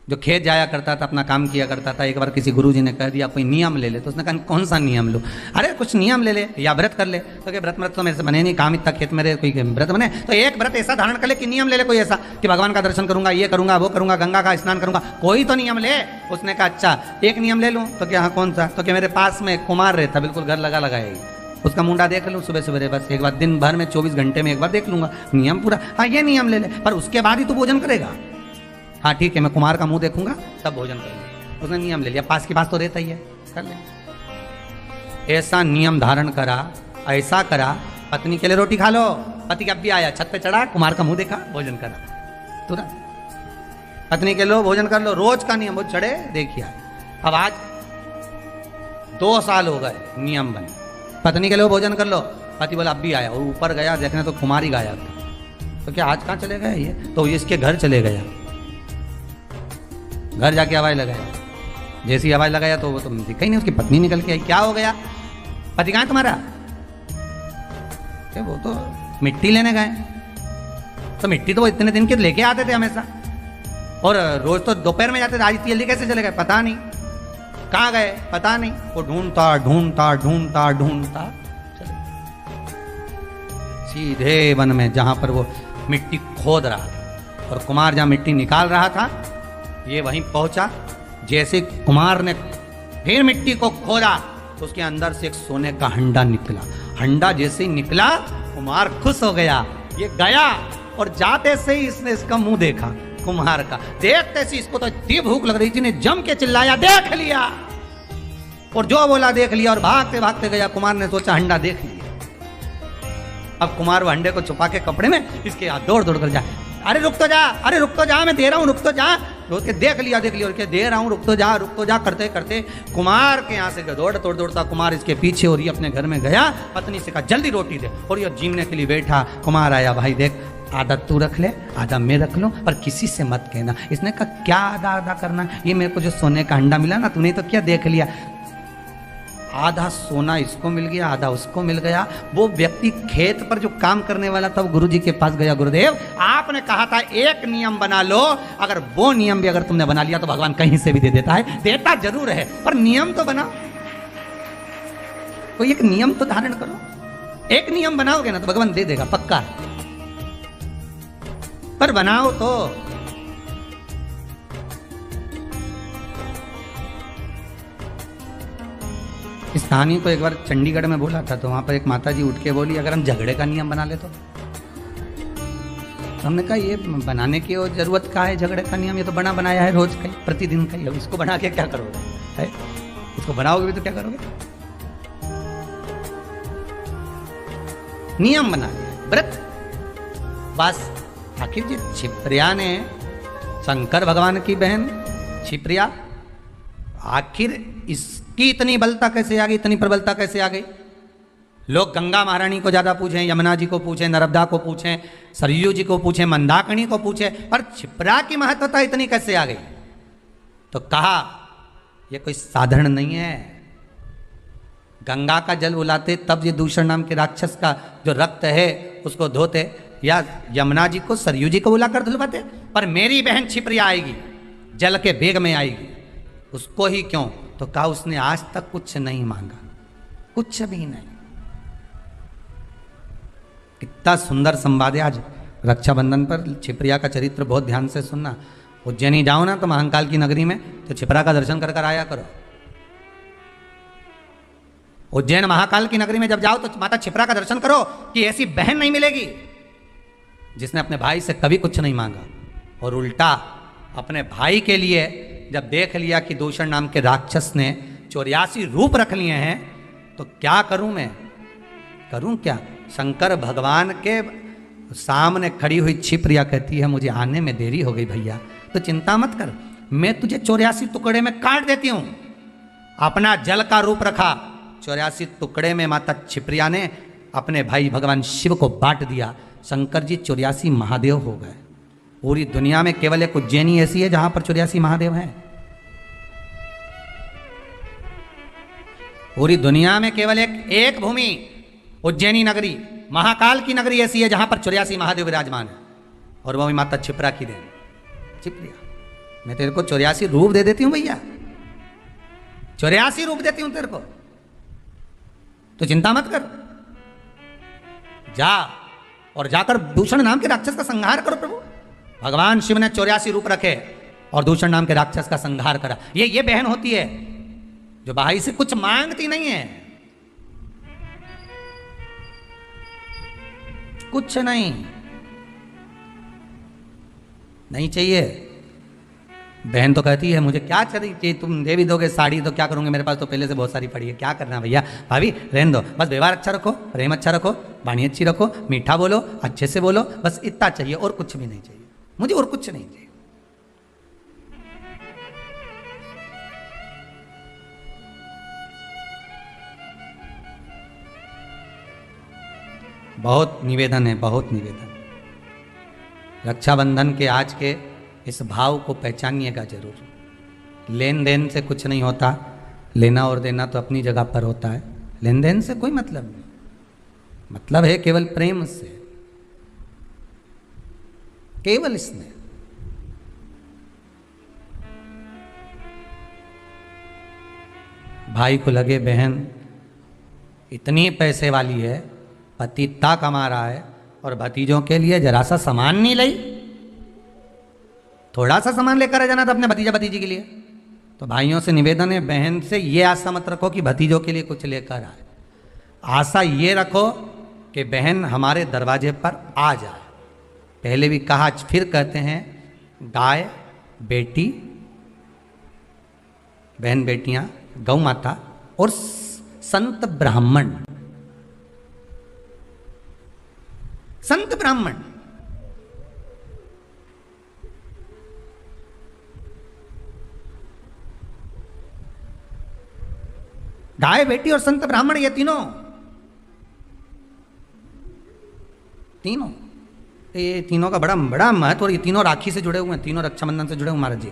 जो खेत जाया करता था, अपना काम किया करता था, एक बार किसी गुरुजी ने कह दिया कोई नियम ले ले, तो उसने कहा कौन सा नियम लो? अरे कुछ नियम ले ले या व्रत कर ले। तो क्या व्रत तो मेरे से बने नहीं, काम इतना खेत मेरे, कोई व्रत बने? तो एक व्रत ऐसा धारण कर ले कि नियम ले ले कोई ऐसा कि भगवान का दर्शन करूंगा, ये करूंगा, वो करूंगा, गंगा का स्नान करूंगा, कोई तो नियम ले। उसने कहा अच्छा एक नियम ले लूँ। तो क्या हाँ कौन सा? तो क्या मेरे पास में कुमार रहता, बिल्कुल घर लगा लगाएगी, उसका मुंडा देख लूँ सुबह सुबह, बस एक बार दिन भर में 24 घंटे में एक बार देख लूंगा, नियम पूरा। हाँ ये नियम ले ले, पर उसके बाद ही तो भोजन करेगा। हाँ ठीक है, मैं कुमार का मुंह देखूंगा तब भोजन करूंगा। उसने नियम ले लिया, पास के पास तो रहता ही है, कर ले। ऐसा नियम धारण करा, ऐसा करा, पत्नी के लिए रोटी खा लो, पति अब भी आया, छत पे चढ़ा, कुमार का मुंह देखा, भोजन करा तुरंत। पत्नी के लो भोजन कर लो, रोज का नियम, वो चढ़े देखिए। अब आज 2 साल हो गए नियम बने, पत्नी के लो भोजन कर लो, पति बोला अब भी आया, और ऊपर गया देखने तो कुमार ही गायब था। तो क्या आज कहाँ चले गए ये? तो इसके घर चले गया, घर जाके आवाज लगाया, जैसी आवाज लगाया तो वो तो दिखा ही नहीं, उसकी पत्नी निकल के आई। क्या हो गया? पति कहाँ तुम्हारा? वो तो मिट्टी लेने गए। तो मिट्टी तो वो इतने दिन के लेके आते थे हमेशा, और रोज तो दोपहर में जाते थे, आज जल्दी कैसे चले गए पता नहीं, कहाँ गए पता नहीं। वो ढूंढता ढूंढता ढूंढता ढूंढता चले सीधे वन में जहां पर वो मिट्टी खोद रहा था, और कुमार जहां मिट्टी निकाल रहा था ये वहीं पहुंचा। जैसे कुमार ने फिर मिट्टी को खोदा तो उसके अंदर से एक सोने का हंडा निकला। हंडा जैसे ही निकला कुमार खुश हो गया, ये गया, और जाते से ही इसने इसका मुंह देखा कुमार का। देखते से इसको तो इतनी भूख लग रही थी, ने जम के चिल्लाया देख लिया, और जो बोला देख लिया, और भागते भागते गया। कुमार ने सोचा हंडा देख लिया। अब कुमार वो हंडे को छुपा के कपड़े में इसके हाथ दौड़ दौड़ कर जाए, अरे रुक तो जा, अरे रुक तो जा, मैं दे रहा हूँ, रुक तो जा। तो उसके देख लिया और क्या दे रहा हूँ, रुक तो जा करते करते कुमार के यहाँ से दौड़ता कुमार इसके पीछे, और ये अपने घर में गया, पत्नी से कहा जल्दी रोटी दे, और ये जीने के लिए बैठा। कुमार आया, भाई देख आधा तू रख ले, आधा मैं रख लो, पर किसी से मत कहना। इसने कहा क्या आधा आधा करना, ये मेरे को जो सोने का अंडा मिला ना, तूने तो क्या देख लिया, आधा सोना इसको मिल गया, आधा उसको मिल गया। वो व्यक्ति खेत पर जो काम करने वाला था वो गुरुजी के पास गया, गुरुदेव आपने कहा था एक नियम बना लो, अगर वो नियम भी अगर तुमने बना लिया तो भगवान कहीं से भी दे देता है, देता जरूर है, पर नियम तो बना, कोई एक नियम तो धारण करो। एक नियम बनाओगे ना तो भगवान दे देगा पक्का, पर बनाओ तो। इस कहानी को एक बार चंडीगढ़ में बोला था, तो वहां पर एक माता जी उठ के बोली अगर हम झगड़े का नियम बना ले तो हमने कहा ये बनाने की जरूरत का है, झगड़े का नियम ये तो बना बनाया है रोज का, प्रतिदिन का ही, अब इसको बना के क्या करोगे है? इसको बनाओगे भी तो क्या करोगे? नियम बना लिया, व्रत बस आखिर जी छिप्रिया ने शंकर भगवान की बहन छिप्रिया, आखिर इसकी इतनी बलता कैसे आ गई, इतनी प्रबलता कैसे आ गई? लोग गंगा महारानी को ज्यादा पूछें, यमुना जी को पूछें, नर्मदा को पूछें, सरयू जी को पूछें, मंदाकिनी को पूछें, पर छिप्रा की महत्वता इतनी कैसे आ गई? तो कहा यह कोई साधारण नहीं है। गंगा का जल उलाते तब ये दूषण नाम के राक्षस का जो रक्त है उसको धोते, या यमुना जी को सरयू जी को बुलाकर धुलवाते, पर मेरी बहन छिप्रिया आएगी, जल के वेग में आएगी, उसको ही क्यों? तो कहा उसने आज तक कुछ नहीं मांगा, कुछ भी नहीं। कितना सुंदर संवाद है। आज रक्षाबंधन पर छिप्रिया का चरित्र बहुत ध्यान से सुनना। उज्जैनी जाओ ना तो महाकाल की नगरी में, तो छिप्रा का दर्शन कर कर आया करो। उज्जैन महाकाल की नगरी में जब जाओ तो माता छिप्रा का दर्शन करो कि ऐसी बहन नहीं मिलेगी जिसने अपने भाई से कभी कुछ नहीं मांगा, और उल्टा अपने भाई के लिए जब देख लिया कि दूषण नाम के राक्षस ने 84 रूप रख लिए हैं, तो क्या करूं मैं, करूं क्या? शंकर भगवान के सामने खड़ी हुई छिप्रिया कहती है मुझे आने में देरी हो गई भैया, तो चिंता मत कर, मैं तुझे 84 टुकड़े में काट देती हूं। अपना जल का रूप रखा, 84 टुकड़े में माता छिप्रिया ने अपने भाई भगवान शिव को बांट दिया। शंकर जी 84 महादेव हो गए। पूरी दुनिया में केवल एक उज्जैनी ऐसी है जहां पर 84 महादेव हैं। पूरी दुनिया में केवल एक भूमि उज्जैनी नगरी, महाकाल की नगरी ऐसी है जहां पर 84 महादेव विराजमान है, और वो भी माता छिप्रा की देन। छिप्रिया, मैं तेरे को 84 रूप दे देती हूं भैया, 84 रूप देती हूं तेरे को, तो चिंता मत कर, जा और जाकर दूषण नाम के राक्षस का संहार करो। प्रभु भगवान शिव ने 84 रूप रखे और दूषण नाम के राक्षस का संहार करा। ये बहन होती है जो भाई से कुछ मांगती नहीं है, कुछ नहीं चाहिए। बहन तो कहती है मुझे क्या चाहिए, तुम दे भी दोगे साड़ी तो क्या करूंगे, मेरे पास तो पहले से बहुत सारी पड़ी है, क्या करना भैया। भाभी रहने दो, बस व्यवहार अच्छा रखो, प्रेम अच्छा रखो, वाणी अच्छी रखो, मीठा बोलो, अच्छे से बोलो, बस इतना चाहिए और कुछ भी नहीं चाहिए मुझे, और कुछ नहीं चाहिए। बहुत निवेदन है, बहुत निवेदन। रक्षाबंधन के आज के इस भाव को पहचानिएगा जरूर। लेन देन से कुछ नहीं होता, लेना और देना तो अपनी जगह पर होता है, लेन देन से कोई मतलब नहीं, मतलब है केवल प्रेम से, केवल इसमें। भाई को लगे बहन इतनी पैसे वाली है, पति इतना कमा रहा है, और भतीजों के लिए जरा सा सामान नहीं लाई, थोड़ा सा सामान लेकर आ जाना था अपने भतीजा भतीजी के लिए। तो भाइयों से निवेदन है, बहन से ये आशा मत रखो कि भतीजों के लिए कुछ लेकर आए, आशा ये रखो कि बहन हमारे दरवाजे पर आ जाए। पहले भी कहा, फिर कहते हैं, गाय बेटी, बहन बेटियां, गौ माता और संत ब्राह्मण, संत ब्राह्मण। गाय बेटी और संत ब्राह्मण, ये तीनों ये तीनों का बड़ा बड़ा महत्व, और ये तीनों राखी से जुड़े हुए हैं, तीनों रक्षाबंधन से जुड़े हुए महाराज जी।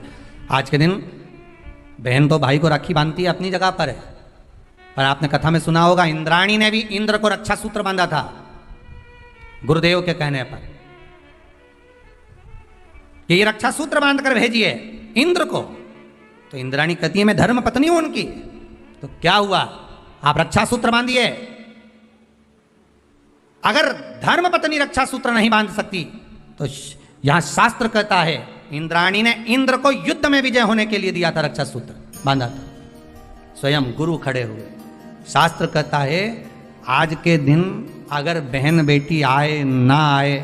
आज के दिन बहन तो भाई को राखी बांधती है, अपनी जगह पर है, पर आपने कथा में सुना होगा इंद्राणी ने भी इंद्र को रक्षा सूत्र बांधा था गुरुदेव के कहने पर, कि ये रक्षा सूत्र बांध कर भेजिए इंद्र को। तो इंद्राणी कहती है मैं धर्म पत्नी हूं उनकी। तो क्या हुआ, आप रक्षा सूत्र बांधिए। अगर धर्म पत्नी रक्षा सूत्र नहीं बांध सकती तो यहां शास्त्र कहता है इंद्राणी ने इंद्र को युद्ध में विजय होने के लिए दिया था, रक्षा सूत्र बांधा था, स्वयं गुरु खड़े हुए। शास्त्र कहता है आज के दिन अगर बहन बेटी आए ना आए,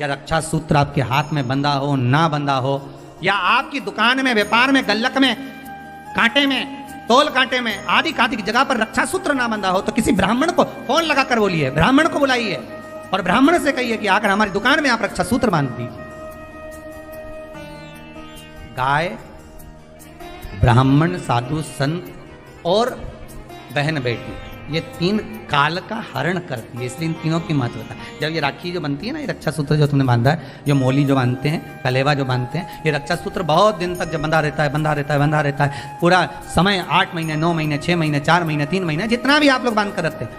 या रक्षा सूत्र आपके हाथ में बंधा हो ना बंधा हो, या आपकी दुकान में, व्यापार में, गल्लक में, कांटे में, तोल कांटे में, आदि की जगह पर रक्षा सूत्र ना बंधा हो, तो किसी ब्राह्मण को फोन लगाकर बोलिए, ब्राह्मण को बुलाइए और ब्राह्मण से कहिए कि आकर हमारी दुकान में आप रक्षा सूत्र बांध दीजिए। गाय, ब्राह्मण, साधु, संत और बहन बेटी, ये तीन काल का हरण करती है, इसलिए इन तीनों की महत्वता। जब ये राखी जो बनती है ना, ये रक्षा सूत्र जो तुमने बांधा है, जो मोली जो बांधते हैं, कलेवा जो बांधते हैं, ये रक्षा सूत्र बहुत दिन तक जब बंधा रहता है, बंधा रहता है, बंधा रहता है, पूरा समय 8 महीने, 9 महीने, 6 महीने, 4 महीने, 3 महीने, जितना भी आप लोग बांध कर रखते हैं,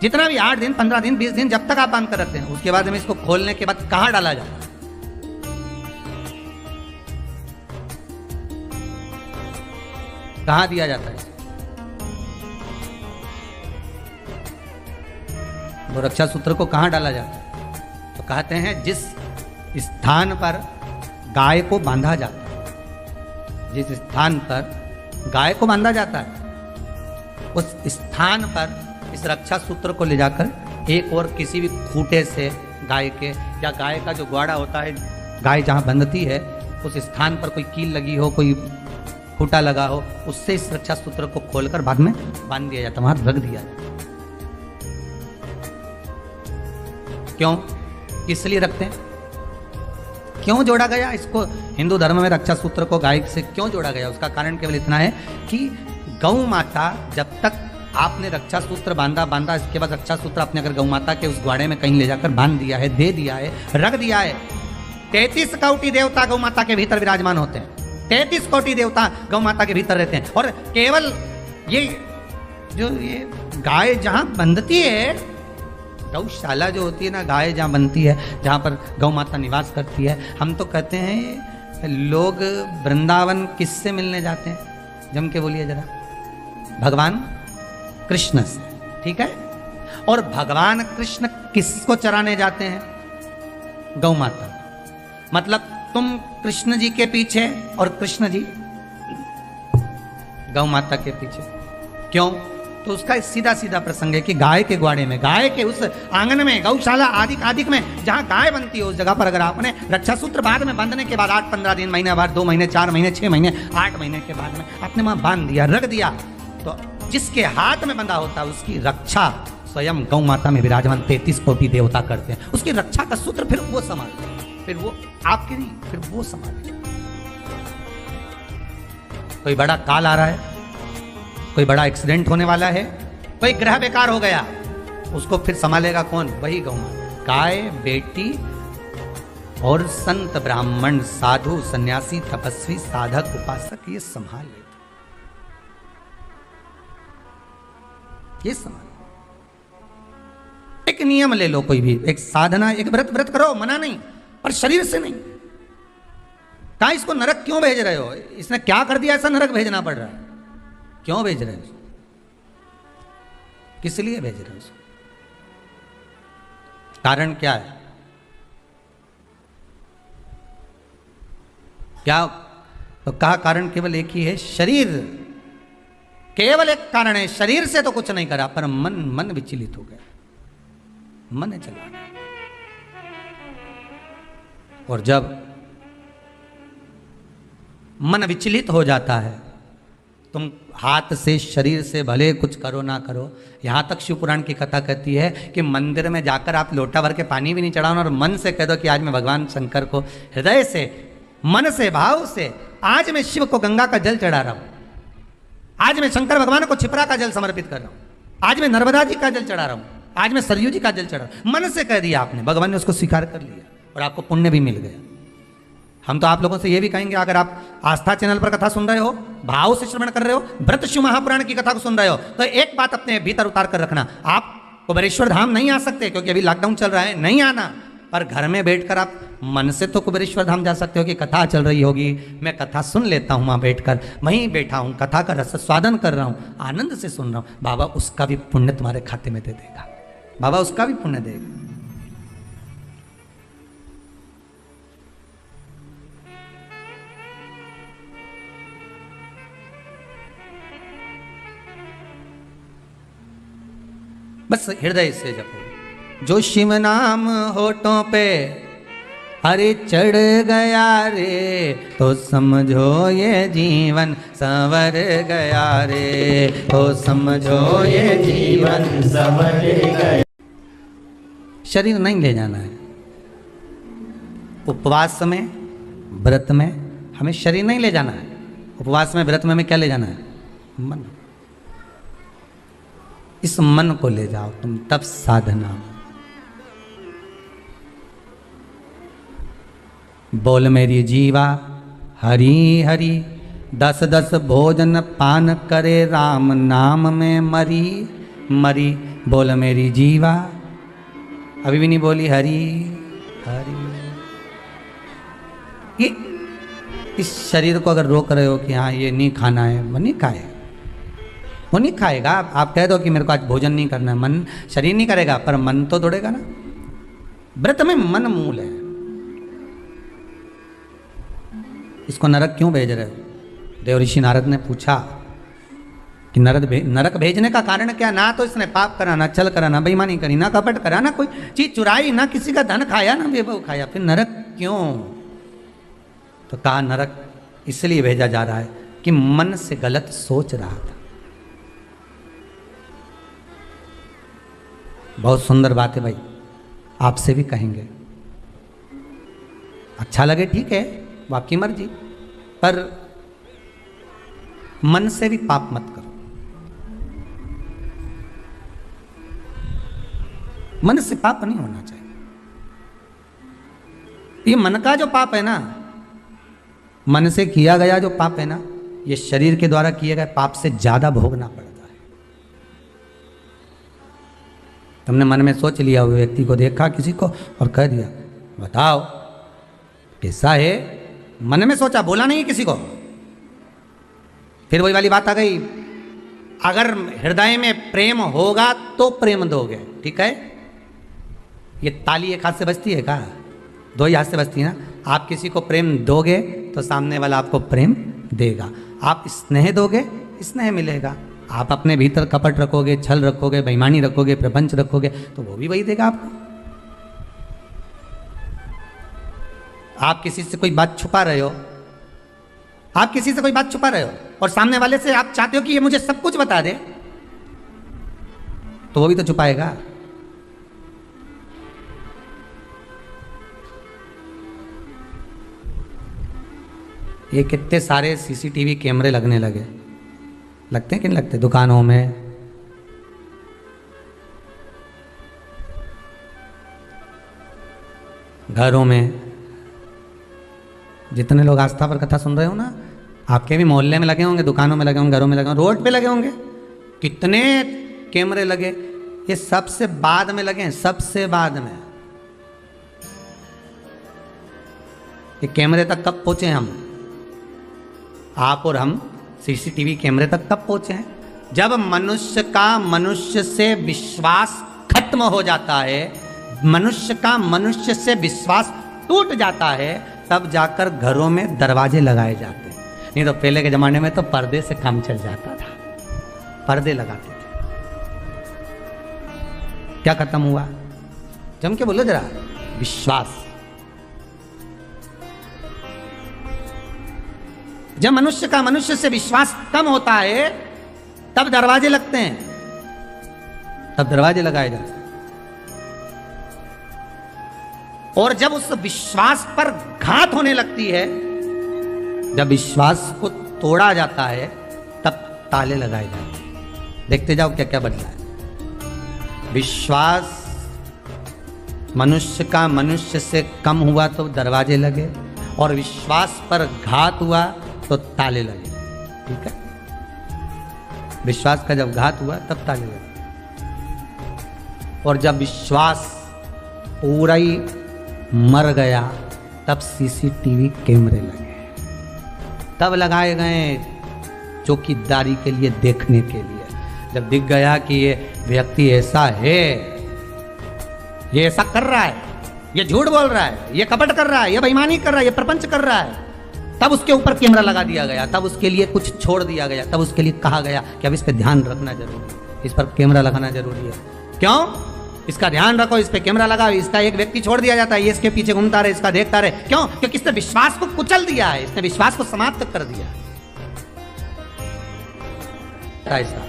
जितना भी 8 दिन, 15 दिन, 20 दिन, जब तक आप बांध कर रखते हैं, उसके बाद में इसको खोलने के बाद कहाँ डाला जाता है? कहाँ दिया जाता है? वो रक्षा सूत्र को कहाँ डाला जाता है? तो कहते हैं जिस स्थान पर गाय को बांधा जाता है, जिस स्थान पर गाय को बांधा जाता है, उस स्थान पर इस रक्षा सूत्र को ले जाकर एक और किसी भी खूंटे से गाय के, या गाय का जो ग्वाड़ा होता है, गाय जहाँ बंधती है उस स्थान पर कोई कील लगी हो, कोई खूंटा लगा हो, उससे इस रक्षा सूत्र को खोलकर बाद में बांध दिया जाता, वहां रख दिया जाता। क्यों, किस लिए रखते हैं, क्यों जोड़ा गया इसको? हिंदू धर्म में रक्षा सूत्र को गाय से क्यों जोड़ा गया? उसका कारण केवल इतना है कि गौ माता, जब तक आपने रक्षा सूत्र बांधा, इसके बाद रक्षा सूत्र आपने अगर गौ माता के उस ग्वाड़े में कहीं ले जाकर बांध दिया है, दे दिया है, रख दिया है, 33 कोटि देवता गौ माता के भीतर विराजमान होते हैं, 33 कोटि देवता गौ माता के भीतर रहते हैं, और केवल ये जो ये गाय जहां बंधती है, गौशाला जो होती है ना, गाय जहाँ बनती है, जहाँ पर गौ माता निवास करती है, हम तो कहते हैं लोग वृंदावन किससे मिलने जाते हैं? जम के बोलिए जरा। भगवान कृष्ण से, ठीक है? और भगवान कृष्ण किसको चराने जाते हैं? गौ माता। मतलब तुम कृष्ण जी के पीछे और कृष्ण जी गौ माता के पीछे। क्यों? तो उसका सीधा सीधा प्रसंग है कि गाय के ग्वाड़े में, गाय के उस आंगन में, गौशाला आदि में जहां गाय बनती है, उस जगह पर अगर आपने रक्षा सूत्र बाद में बांधने के बाद 8-15 दिन, महीने बाद, 2 महीने, 4 महीने, 6 महीने, 8 महीने के बाद में आपने वहां बांध दिया, रख दिया, तो जिसके हाथ में बंधा होता है उसकी रक्षा स्वयं गौ माता में विराजमान 33 कोटि देवता करते हैं। उसकी रक्षा का सूत्र फिर वो संभालते हैं, फिर वो आपके नहीं, फिर वो संभालते हैं। कोई बड़ा काल आ रहा है, कोई बड़ा एक्सीडेंट होने वाला है, कोई ग्रह बेकार हो गया, उसको फिर संभालेगा कौन? वही गौ माता। गाय, बेटी और संत, ब्राह्मण, साधु, सन्यासी, तपस्वी, साधक, उपासक, ये संभाल लेते, ये संभाल। एक नियम ले लो, कोई भी एक साधना, एक व्रत करो, मना नहीं, पर शरीर से नहीं। कहा इसको नरक क्यों भेज रहे हो? इसने क्या कर दिया ऐसा नरक भेजना पड़ रहा है? क्यों भेज रहे हो? किस लिए भेज रहे हो? कारण क्या है? क्या? तो कहा कारण केवल एक ही है, शरीर। केवल एक कारण है, शरीर से तो कुछ नहीं करा, पर मन विचलित हो गया, मन चला गया। और जब मन विचलित हो जाता है, तुम हाथ से, शरीर से भले कुछ करो ना करो, यहाँ तक शिव पुराण की कथा कहती है कि मंदिर में जाकर आप लोटा भर के पानी भी नहीं चढ़ाओ और मन से कह दो कि आज मैं भगवान शंकर को हृदय से, मन से, भाव से, आज मैं शिव को गंगा का जल चढ़ा रहा हूँ, आज मैं शंकर भगवान को छिपरा का जल समर्पित कर रहा हूँ, आज मैं नर्मदा जी का जल चढ़ा रहा हूँ, आज मैं सरयू जी का जल चढ़ा रहा हूँ। मन से कह दिया आपने, भगवान ने उसको स्वीकार कर लिया और आपको पुण्य भी मिल गया। हम तो आप लोगों से ये भी कहेंगे, अगर आप आस्था चैनल पर कथा सुन रहे हो, भाव से श्रवण कर रहे हो, व्रत शिव महापुराण की कथा को सुन रहे हो, तो एक बात अपने भीतर उतार कर रखना, आप कुबेरेश्वर धाम नहीं आ सकते क्योंकि अभी लॉकडाउन चल रहा है, नहीं आना, पर घर में बैठकर आप मन से तो कुबेरेश्वर धाम जा सकते हो कि कथा चल रही होगी, मैं कथा सुन लेता हूँ, वहाँ बैठकर वहीं बैठा हूँ, कथा का रस स्वादन कर रहा हूँ, आनंद से सुन रहा हूँ, बाबा उसका भी पुण्य तुम्हारे खाते में दे देगा, बाबा उसका भी पुण्य देगा। बस हृदय से जपो, जो शिव नाम होठों पे अरे चढ़ गया रे, तो समझो ये जीवन संवर गया रे, तो समझो ये जीवन संवर गया। शरीर नहीं ले जाना है। उपवास में, व्रत में हमें शरीर नहीं ले जाना है, उपवास में व्रत में हमें क्या ले जाना है? मन। इस मन को ले जाओ तुम, तब साधना। बोल मेरी जीवा हरि हरि, 10 भोजन पान करे, राम नाम में मरी मरी। बोल मेरी जीवा, अभी भी नहीं बोली हरि हरि। ये इस शरीर को अगर रोक रहे हो कि हाँ ये नहीं खाना है, वो नहीं खाए, वो नहीं खाएगा। आप कह दो कि मेरे को आज भोजन नहीं करना है, मन शरीर नहीं करेगा पर मन तो दौड़ेगा ना। व्रत में मन मूल है। इसको नरक क्यों भेज रहे हो? देवऋषि नारद ने पूछा कि नरक भेजने का कारण क्या? ना तो इसने पाप करा, ना छल करा, ना बेईमानी करी, ना कपट करा, ना कोई चीज चुराई, ना किसी का धन खाया, ना बेबहू खाया, फिर नरक क्यों? तो कहा नरक इसलिए भेजा जा रहा है कि मन से गलत सोच रहा था। बहुत सुंदर बात है भाई, आपसे भी कहेंगे। अच्छा लगे ठीक है, वो आपकी मर्जी, पर मन से भी पाप मत करो। मन से पाप नहीं होना चाहिए। ये मन का जो पाप है ना, मन से किया गया जो पाप है ना, ये शरीर के द्वारा किए गए पाप से ज्यादा भोगना पड़ता है। तुमने मन में सोच लिया, हुए व्यक्ति को देखा किसी को और कह दिया बताओ कैसा है, मन में सोचा, बोला नहीं किसी को। फिर वही वाली बात आ गई, अगर हृदय में प्रेम होगा तो प्रेम दोगे, ठीक है। ये ताली एक हाथ से बजती है क्या? दो ही हाथ से बजती है ना। आप किसी को प्रेम दोगे तो सामने वाला आपको प्रेम देगा। आप स्नेह दोगे, स्नेह मिलेगा। आप अपने भीतर कपट रखोगे, छल रखोगे, बेईमानी रखोगे, प्रपंच रखोगे, तो वो भी वही देगा आपको। आप किसी से कोई बात छुपा रहे हो, आप किसी से कोई बात छुपा रहे हो और सामने वाले से आप चाहते हो कि ये मुझे सब कुछ बता दे, तो वो भी तो छुपाएगा। ये कितने सारे सीसीटीवी कैमरे लगने लगे, लगते हैं कि नहीं लगते? दुकानों में, घरों में। जितने लोग आस्था पर कथा सुन रहे हो ना, आपके भी मोहल्ले में लगे होंगे, दुकानों में लगे होंगे, घरों में लगे होंगे, रोड पे लगे होंगे। कितने कैमरे लगे, ये सबसे बाद में लगे हैं, सबसे बाद में। ये कैमरे तक कब पहुंचे हम, आप और हम सीसीटीवी कैमरे तक कब पहुंचे हैं? जब मनुष्य का मनुष्य से विश्वास खत्म हो जाता है, मनुष्य का मनुष्य से विश्वास टूट जाता है, तब जाकर घरों में दरवाजे लगाए जाते हैं। नहीं तो पहले के जमाने में तो पर्दे से काम चल जाता था, पर्दे लगाते थे। क्या खत्म हुआ? जम के बोलो जरा, विश्वास। जब मनुष्य का मनुष्य से विश्वास कम होता है, तब दरवाजे लगते हैं, तब दरवाजे लगाए जाते हैं। और जब उस विश्वास पर घात होने लगती है, जब विश्वास को तोड़ा जाता है, तब ताले लगाए जाते हैं। देखते जाओ क्या क्या बदला है। विश्वास मनुष्य का मनुष्य से कम हुआ तो दरवाजे लगे, और विश्वास पर घात हुआ तो ताले लगे, ठीक है। विश्वास का जब घात हुआ तब ताले लगे, और जब विश्वास पूरा ही मर गया तब सीसीटीवी कैमरे लगे, तब लगाए गए चौकीदारी के लिए, देखने के लिए। जब दिख गया कि ये व्यक्ति ऐसा है, ये ऐसा कर रहा है, ये झूठ बोल रहा है, ये कपट कर रहा है, ये बेईमानी कर रहा है, ये प्रपंच कर रहा है, तब उसके ऊपर कैमरा लगा दिया गया, तब उसके लिए कुछ छोड़ दिया गया, तब उसके लिए कहा गया कि अब इस पे ध्यान रखना जरूरी है, इस पर कैमरा लगाना जरूरी है। क्यों? इसका ध्यान रखो, इस पे कैमरा लगा, इसका एक व्यक्ति छोड़ दिया जाता है, ये इसके पीछे घूमता रहे, इसका देखता रहे। क्यों? क्योंकि इसने विश्वास को कुचल दिया है, इसने विश्वास को समाप्त कर दिया है। ऐसा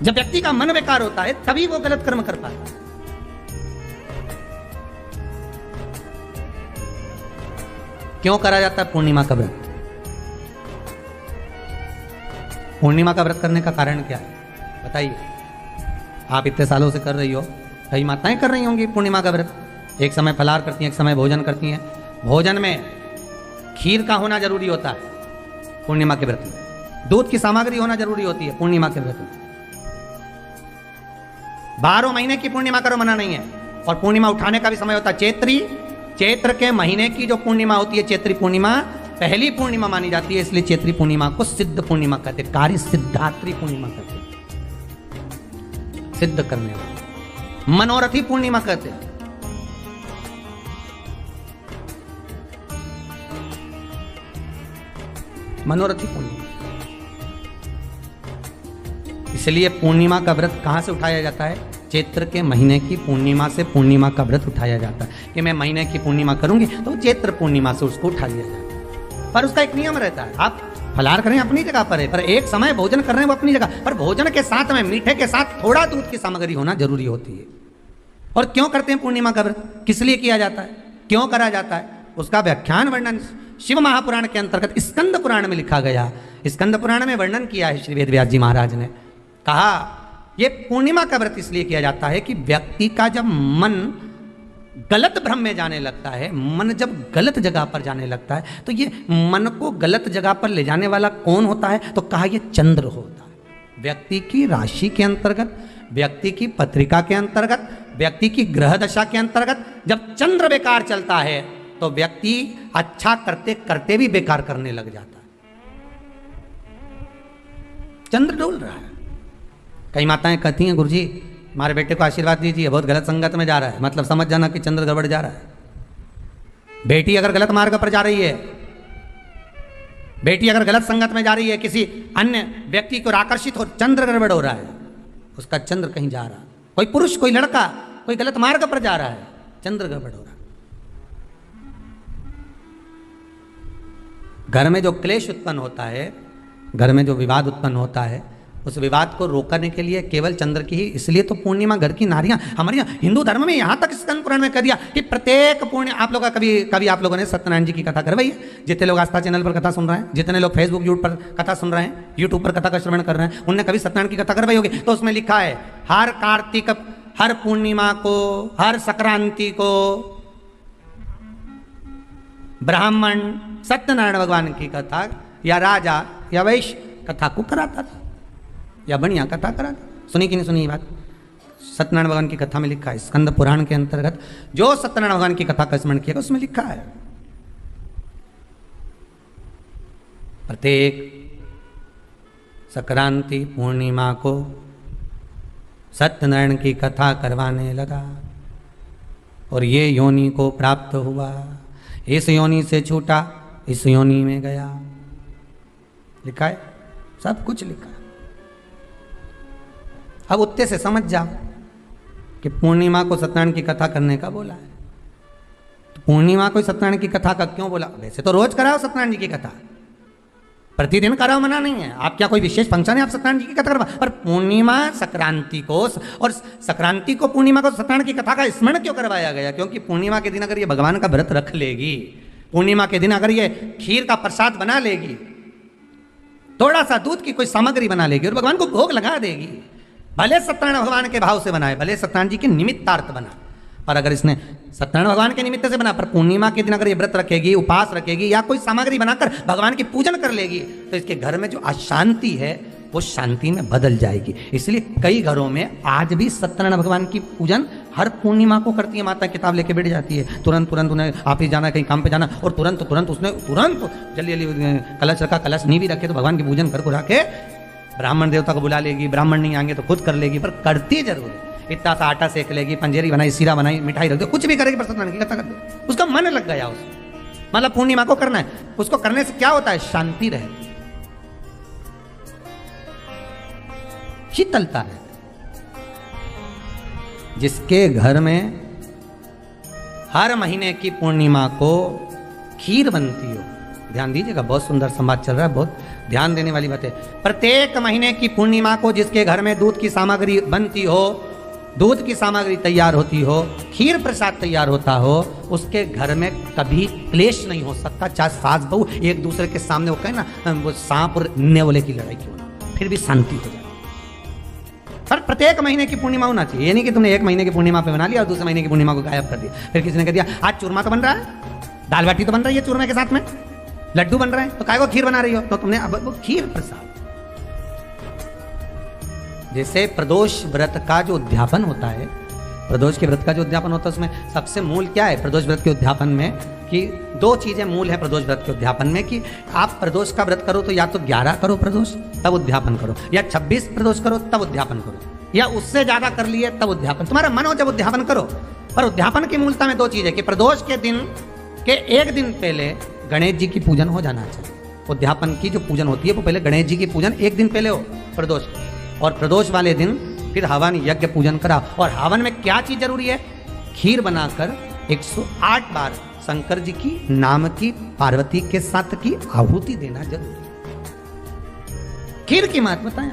जब व्यक्ति का मन बेकार होता है, तभी वो गलत कर्म कर पाता है। क्यों करा जाता है पूर्णिमा का व्रत? पूर्णिमा का व्रत करने का कारण क्या है बताइए? आप इतने सालों से कर रही हो, कई माताएं कर रही होंगी पूर्णिमा का व्रत। एक समय फलाहार करती हैं, एक समय भोजन करती हैं। भोजन में खीर का होना जरूरी होता है पूर्णिमा के व्रत में। दूध की सामग्री होना जरूरी होती है पूर्णिमा के व्रत में। 12 महीने की पूर्णिमा करो मना नहीं है। और पूर्णिमा उठाने का भी समय होता है चैत्री। चैत्र के महीने की जो पूर्णिमा होती है चैत्री पूर्णिमा पहली पूर्णिमा मानी जाती है, इसलिए चैत्री पूर्णिमा को सिद्ध पूर्णिमा कहते हैं। कार्य सिद्धात्री पूर्णिमा कहते हैं, सिद्ध करने वाला। मनोरथी पूर्णिमा कहते हैं। मनोरथी पूर्णिमा। इसलिए पूर्णिमा का व्रत कहां से उठाया जाता है? चैत्र के महीने की पूर्णिमा से पूर्णिमा का व्रत उठाया जाता है कि मैं महीने की पूर्णिमा करूंगी तो चैत्र पूर्णिमा से उसको उठा लिया जाता है। पर उसका एक नियम रहता है, आप फलाहार करें अपनी जगह पर है, पर एक समय भोजन कर रहे हैं वो अपनी जगह पर। भोजन के साथ में मीठे के साथ थोड़ा दूध की सामग्री होना जरूरी होती है। और क्यों करते हैं पूर्णिमा का व्रत? किस लिए किया जाता है, क्यों करा जाता है, उसका व्याख्यान वर्णन शिव महापुराण के अंतर्गत स्कंद पुराण में लिखा गया। स्कंद पुराण में वर्णन किया है श्री वेद व्यास जी महाराज ने। कहा ये पूर्णिमा का व्रत इसलिए किया जाता है कि व्यक्ति का जब मन गलत भ्रम में जाने लगता है, मन जब गलत जगह पर जाने लगता है, तो ये मन को गलत जगह पर ले जाने वाला कौन होता है? तो कहा ये चंद्र होता है। व्यक्ति की राशि के अंतर्गत, व्यक्ति की पत्रिका के अंतर्गत, व्यक्ति की ग्रह दशा के अंतर्गत जब चंद्र बेकार चलता है तो व्यक्ति अच्छा करते करते भी बेकार करने लग जाता है। चंद्र डोल रहा है। कई माताएं कहती हैं गुरुजी हमारे बेटे को आशीर्वाद दीजिए, बहुत गलत संगत में जा रहा है, मतलब समझ जाना कि चंद्र गड़बड़ जा रहा है। बेटी अगर गलत मार्ग पर जा रही है, बेटी अगर गलत संगत में जा रही है, किसी अन्य व्यक्ति को आकर्षित हो, चंद्र गड़बड़ हो रहा है, उसका चंद्र कहीं जा रहा है। कोई पुरुष, कोई लड़का, कोई गलत मार्ग पर जा रहा है, चंद्र गड़बड़ हो रहा है। घर में जो क्लेश उत्पन्न होता है, घर में जो विवाद उत्पन्न होता है, उस विवाद को रोकने के लिए केवल चंद्र की ही, इसलिए तो पूर्णिमा घर की नारियां हमारे हिंदू धर्म में यहां तक स्कंद पुराण में कह दिया कि प्रत्येक पूर्णिमा। आप लोग का कभी आप लोगों ने सत्यनारायण जी की कथा करवाई है? जितने लोग आस्था चैनल पर कथा सुन रहे हैं, जितने लोग फेसबुक यूट्यूब पर कथा सुन रहे हैं, यूट्यूब पर कथा का श्रवण कर रहे हैं, उनने कभी सत्यनारायण की कथा करवाई होगी? तो उसमें लिखा है हर कार्तिक, हर पूर्णिमा को, हर संक्रांति को ब्राह्मण सत्यनारायण भगवान की कथा या राजा या वैश्य कथा को कराता था, या बढ़िया कथा कराता। सुनी कि नहीं सुनी ये बात? सत्यनारायण भगवान की कथा में लिखा है, स्कंद पुराण के अंतर्गत जो सत्यनारायण भगवान की कथा का स्मरण किया उसमें लिखा है प्रत्येक संक्रांति पूर्णिमा को सत्यनारायण की कथा करवाने लगा और ये योनि को प्राप्त हुआ, इस योनि से छूटा, इस योनि में गया। लिखा है, सब कुछ लिखा है। अब उत्ते से समझ जाओ कि पूर्णिमा को सत्यनारायण की कथा करने का बोला है। तो पूर्णिमा को सत्यनारायण की कथा का क्यों बोला? वैसे तो रोज कराओ सत्यनारायण जी की कथा, प्रतिदिन कराओ, मना नहीं है। आप क्या कोई विशेष फंक्शन है आप सत्यनारायण जी की कथा करवा? पर पूर्णिमा संक्रांति को और संक्रांति को पूर्णिमा को सत्यनारायण की कथा का स्मरण क्यों करवाया गया? क्योंकि पूर्णिमा के दिन अगर ये भगवान का व्रत रख लेगी, पूर्णिमा के दिन अगर ये खीर का प्रसाद बना लेगी, थोड़ा सा दूध की कोई सामग्री बना लेगी और भगवान को भोग लगा देगी, भले सत्यनारायण भगवान के भाव से बनाए, भले सत्यनारायण जी के निमित्तार्थ बना, पर अगर इसने सत्यनारायण भगवान के निमित्त से बना, पर पूर्णिमा के दिन अगर ये व्रत रखेगी, उपास रखेगी या कोई सामग्री बनाकर भगवान की पूजन कर लेगी, तो इसके घर में जो अशांति है वो शांति में बदल जाएगी। इसलिए कई घरों में आज भी सत्यनारायण भगवान की पूजन हर पूर्णिमा को करती है। माता किताब लेके बैठ जाती है, तुरंत उन्हें ऑफिस जाना, कहीं काम पे जाना, और तुरंत उसने जल्दी कलश रखा, कलश नहीं भी रखे तो भगवान की पूजन कर के ब्राह्मण देवता को बुला लेगी, ब्राह्मण नहीं आएंगे तो खुद कर लेगी, पर करती जरूर है। इतना सा आटा सेक लेगी, पंजेरी बनाई, सीरा बनाई, मिठाई रख दो, कुछ भी करेगी, पर सत्यनारायण की कथा कर दे। उसका मन लग गया उसमें, मतलब पूर्णिमा को करना है। उसको करने से क्या होता है? शांति रहती, शीतलता रहती। जिसके घर में हर महीने की पूर्णिमा को खीर बनती हो, ध्यान दीजिएगा, बहुत सुंदर संवाद चल रहा है, बहुत ध्यान देने वाली बात है। प्रत्येक महीने की पूर्णिमा को जिसके घर में दूध की सामग्री बनती हो दूध की सामग्री तैयार होती हो, खीर प्रसाद तैयार होता हो, उसके घर में कभी क्लेश नहीं हो सकता। चाहे सास बहू एक दूसरे के सामने वो कहे ना, वो सांप और नेवले की लड़ाई क्यों ना, फिर भी शांति हो जाए। पर प्रत्येक महीने की पूर्णिमा होना चाहिए। ये नहीं कि तुमने एक महीने की पूर्णिमा पे बना लिया और दूसरे महीने की पूर्णिमा को गायब कर दिया। फिर किसी ने कह दिया आज चूरमा तो बन रहा है, दाल बाटी तो बन रही है चूरमे के साथ में, लड्डू बन रहे हैं, तो काय को खीर बना रही हो? तो तुमने अब वो खीर प्रसाद। जैसे प्रदोष व्रत का जो उद्यापन होता है, प्रदोष के व्रत का जो उद्यापन होता है, उसमें सबसे मूल क्या है प्रदोष व्रत के उद्यापन में? कि दो चीजें मूल है प्रदोष व्रत के उद्यापन में, कि आप प्रदोष का व्रत करो तो या तो 11 करो प्रदोष तब उद्यापन करो, या 26 प्रदोष करो तब उद्यापन करो, या उससे ज्यादा कर लिए तब उद्यापन। तुम्हारा मन हो जब उद्यापन करो। पर उद्यापन की मूलता में दो चीजें, कि प्रदोष के दिन के एक दिन पहले गणेश जी की पूजन हो जाना चाहिए। उद्यापन की जो पूजन होती है वो पहले गणेश जी की पूजन एक दिन पहले हो प्रदोष, और प्रदोष वाले दिन फिर हवन यज्ञ पूजन करा। और हवन में क्या चीज जरूरी है? खीर बनाकर 108 बार शंकर जी की नाम की पार्वती के साथ की आहुति देना जरूरी है। खीर की महत्वता है।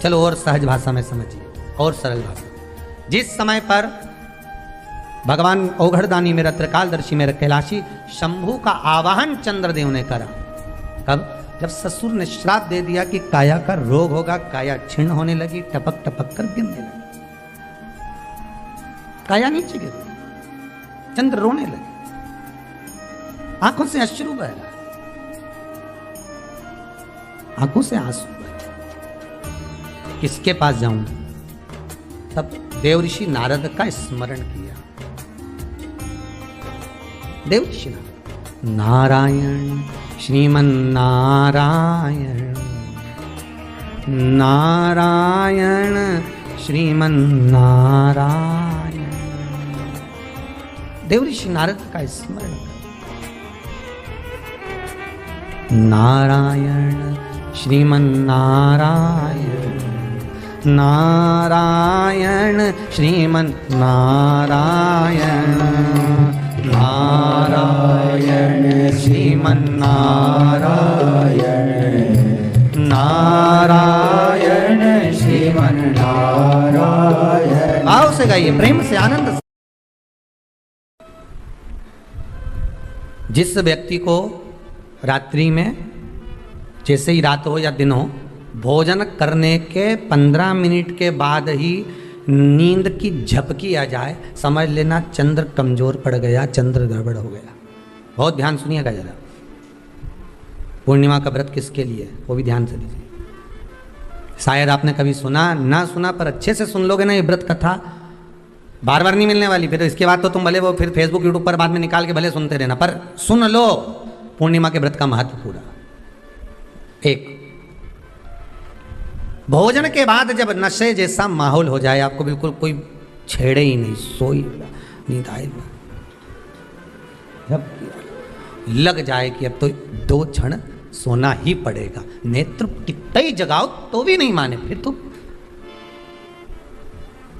चलो और सहज भाषा में समझिए, और सरल भाषा। जिस समय पर भगवान औघड़दानी मेरा त्रिकालदर्शी मेरा कैलाशी शंभू का आवाहन चंद्रदेव ने करा, कब? जब ससुर ने श्राप दे दिया कि काया का रोग होगा, काया क्षीण होने लगी, टपक टपक कर गिरने लगी, काया नीचे गिर, चंद्र रोने लगे, आंखों से अश्रु बह रहा, आंखों से आंसू बह। किसके पास जाऊं? तब देवऋषि नारद का स्मरण किया। देवऋषि नारायण श्रीमन नारायण, नारायण श्रीमन नारायण। देवऋषि नारद का स्मरण। नारायण श्रीमन नारायण, नारायण श्रीमन नारायण, नारायण श्रीमन नारायण, नारायण श्रीमन नारायण। भाव से गाइए, प्रेम से, आनंद से। जिस व्यक्ति को रात्रि में, जैसे ही रात हो या दिन हो, भोजन करने के 15 मिनट के बाद ही नींद की झपकी आ जाए, समझ लेना चंद्र कमजोर पड़ गया, चंद्र गड़बड़ हो गया। बहुत ध्यान सुनिएगा जरा। पूर्णिमा का व्रत किसके लिए है वो भी ध्यान से लीजिए। शायद आपने कभी सुना ना सुना, पर अच्छे से सुन लोगे ना ये व्रत कथा, बार बार नहीं मिलने वाली। फिर इसके बाद तो तुम भले वो फिर फेसबुक यूट्यूब पर बाद में निकाल के भले सुनते रहना, पर सुन लो पूर्णिमा के व्रत का महत्व पूरा। एक, भोजन के बाद जब नशे जैसा माहौल हो जाए, आपको बिल्कुल कोई छेड़े ही नहीं, सोई नींद आए, जब लग जाए कि अब तो 2 क्षण सोना ही पड़ेगा, नेत्र कितना ही जगाओ तो भी नहीं माने, फिर तो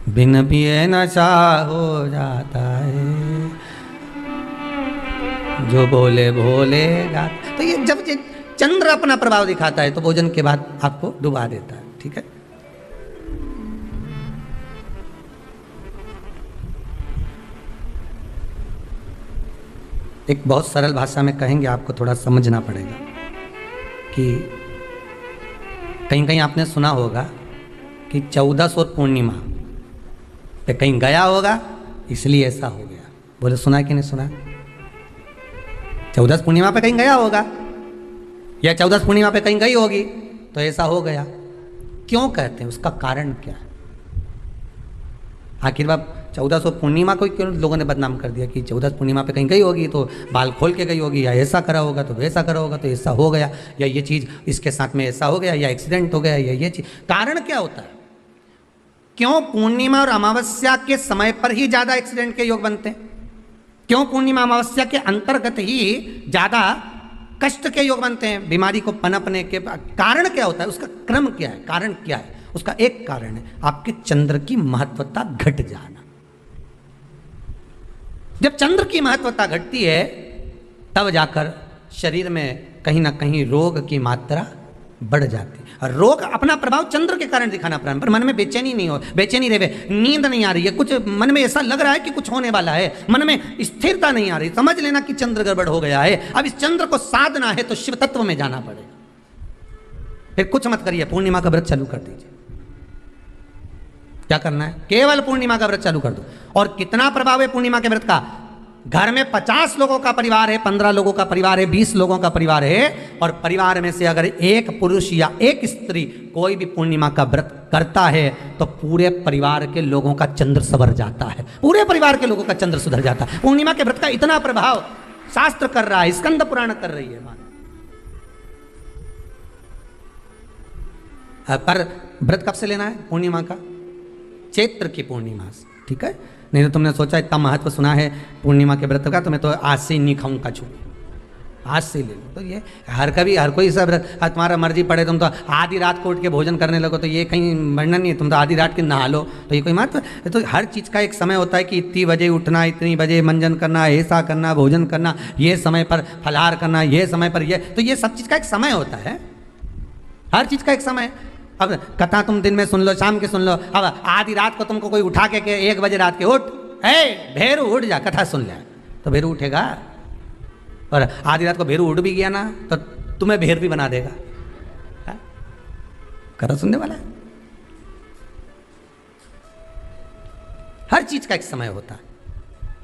बिन पिए नशा हो जाता है, जो बोले भोलेगा। तो ये जब चंद्र अपना प्रभाव दिखाता है तो भोजन के बाद आपको डुबा देता है। ठीक है, एक बहुत सरल भाषा में कहेंगे, आपको थोड़ा समझना पड़ेगा कि कहीं कहीं आपने सुना होगा कि 14 और पूर्णिमा पे कहीं गया होगा इसलिए ऐसा हो गया। बोले सुना कि नहीं सुना? 14 पूर्णिमा पे कहीं गया होगा या 14 पूर्णिमा पे कहीं गई होगी तो ऐसा हो गया। क्यों कहते हैं, उसका कारण क्या है? आखिर बात 14 पूर्णिमा को क्यों लोगों ने बदनाम कर दिया कि 14 पूर्णिमा पे कहीं गई होगी तो बाल खोल के गई होगी, या ऐसा करा होगा तो वैसा करा होगा तो ऐसा हो गया, या ये चीज़ इसके साथ में ऐसा हो गया, या एक्सीडेंट हो गया, या ये चीज़। कारण क्या होता है? क्यों पूर्णिमा और अमावस्या के समय पर ही ज़्यादा एक्सीडेंट के योग बनते हैं? क्यों पूर्णिमा अमावस्या के अंतर्गत ही ज़्यादा कष्ट के योग बनते हैं, बीमारी को पनपने के? कारण क्या होता है? उसका क्रम क्या है? कारण क्या है? उसका एक कारण है आपके चंद्र की महत्वता घट जाना। जब चंद्र की महत्वता घटती है तब जाकर शरीर में कहीं ना कहीं रोग की मात्रा बढ़ जाती है। और रोग अपना प्रभाव चंद्र के कारण दिखाना प्रारंभ, पर मन में बेचैनी नहीं हो, बेचैनी रहे, नींद नहीं आ रही है, कुछ मन में ऐसा लग रहा है कि कुछ होने वाला है, मन में स्थिरता नहीं आ रही, समझ लेना कि चंद्र गड़बड़ हो गया है। अब इस चंद्र को साधना है तो शिव तत्व में जाना पड़ेगा। फिर कुछ मत करिए, पूर्णिमा का व्रत चालू कर दीजिए। क्या करना है? केवल पूर्णिमा का व्रत चालू कर दो। और कितना प्रभाव है पूर्णिमा के व्रत का? घर में 50 लोगों का परिवार है, 15 लोगों का परिवार है, 20 लोगों का परिवार है, और परिवार में से अगर एक पुरुष या एक स्त्री कोई भी पूर्णिमा का व्रत करता है तो पूरे परिवार के लोगों का चंद्र सवर जाता है, पूरे परिवार के लोगों का चंद्र सुधर जाता है। पूर्णिमा के व्रत का इतना प्रभाव शास्त्र कर रहा है, स्कंद पुराण कर रही है। पर व्रत कब से लेना है? पूर्णिमा का, चैत्र की पूर्णिमा से, ठीक है? नहीं तो तुमने सोचा इतना महत्व सुना है पूर्णिमा के व्रत का तो मैं तो आज से ही नहीं खाऊंगा छू, आज से ले लो। तो ये हर कोई सब तुम्हारा मर्जी पड़े, तुम तो आधी रात को उठ के भोजन करने लगो तो ये कहीं वर्णन नहीं है। तुम तो आधी रात के नहा लो तो ये कोई महत्व? तो हर चीज़ का एक समय होता है कि इतनी बजे उठना, इतनी बजे मंजन करना, ऐसा करना, भोजन करना, ये समय पर फलाहार करना, ये समय पर ये, तो ये सब चीज़ का एक समय होता है, हर चीज़ का एक समय। अब कथा तुम दिन में सुन लो, शाम के सुन लो, अब आधी रात को तुमको कोई उठा के 1 बजे रात के उठ, भेरू उठ जा, कथा सुन ले, तो भेरू उठेगा? और आधी रात को भेरू उठ भी गया ना तो तुम्हें भेर भी बना देगा। कथा सुनने वाला है। हर चीज का एक समय होता है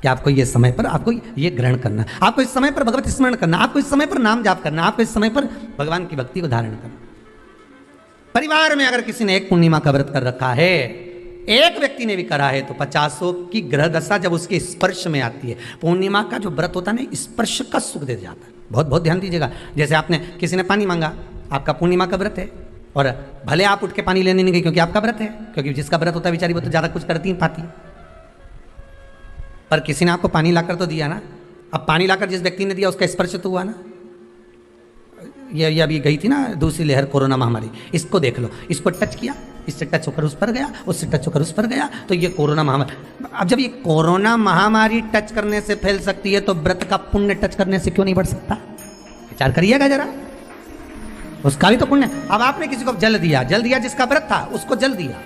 कि आपको ये समय पर आपको ये ग्रहण करना, आपको इस समय पर भगवत स्मरण करना, आपको इस समय पर नाम जाप करना, आपको इस समय पर भगवान की भक्ति को धारण करना। परिवार में अगर किसी ने एक पूर्णिमा का व्रत कर रखा है, एक व्यक्ति ने भी करा है, तो 50 की ग्रह दशा जब उसके स्पर्श में आती है, पूर्णिमा का जो व्रत होता है ना, स्पर्श का सुख दे जाता है। बहुत बहुत ध्यान दीजिएगा। जैसे आपने किसी ने पानी मांगा, आपका पूर्णिमा का व्रत है, और भले आप उठ के पानी लेने नहीं गए क्योंकि आपका व्रत है, क्योंकि जिसका व्रत होता है बेचारी वो तो ज़्यादा कुछ करती नहीं पाती, पर किसी ने आपको पानी लाकर तो दिया ना। अब पानी लाकर जिस व्यक्ति ने दिया उसका स्पर्श तो हुआ ना। ये अभी गई थी ना दूसरी लहर कोरोना महामारी, इसको देख लो, इसको टच किया, इससे टच होकर उस पर गया, उससे टच होकर उस पर गया, तो ये कोरोना महामारी। अब जब ये कोरोना महामारी टच करने से फैल सकती है तो व्रत का पुण्य टच करने से क्यों नहीं बढ़ सकता? विचार करिएगा जरा, उसका भी तो पुण्य। अब आपने किसी को जल दिया जिसका व्रत था उसको जल दिया।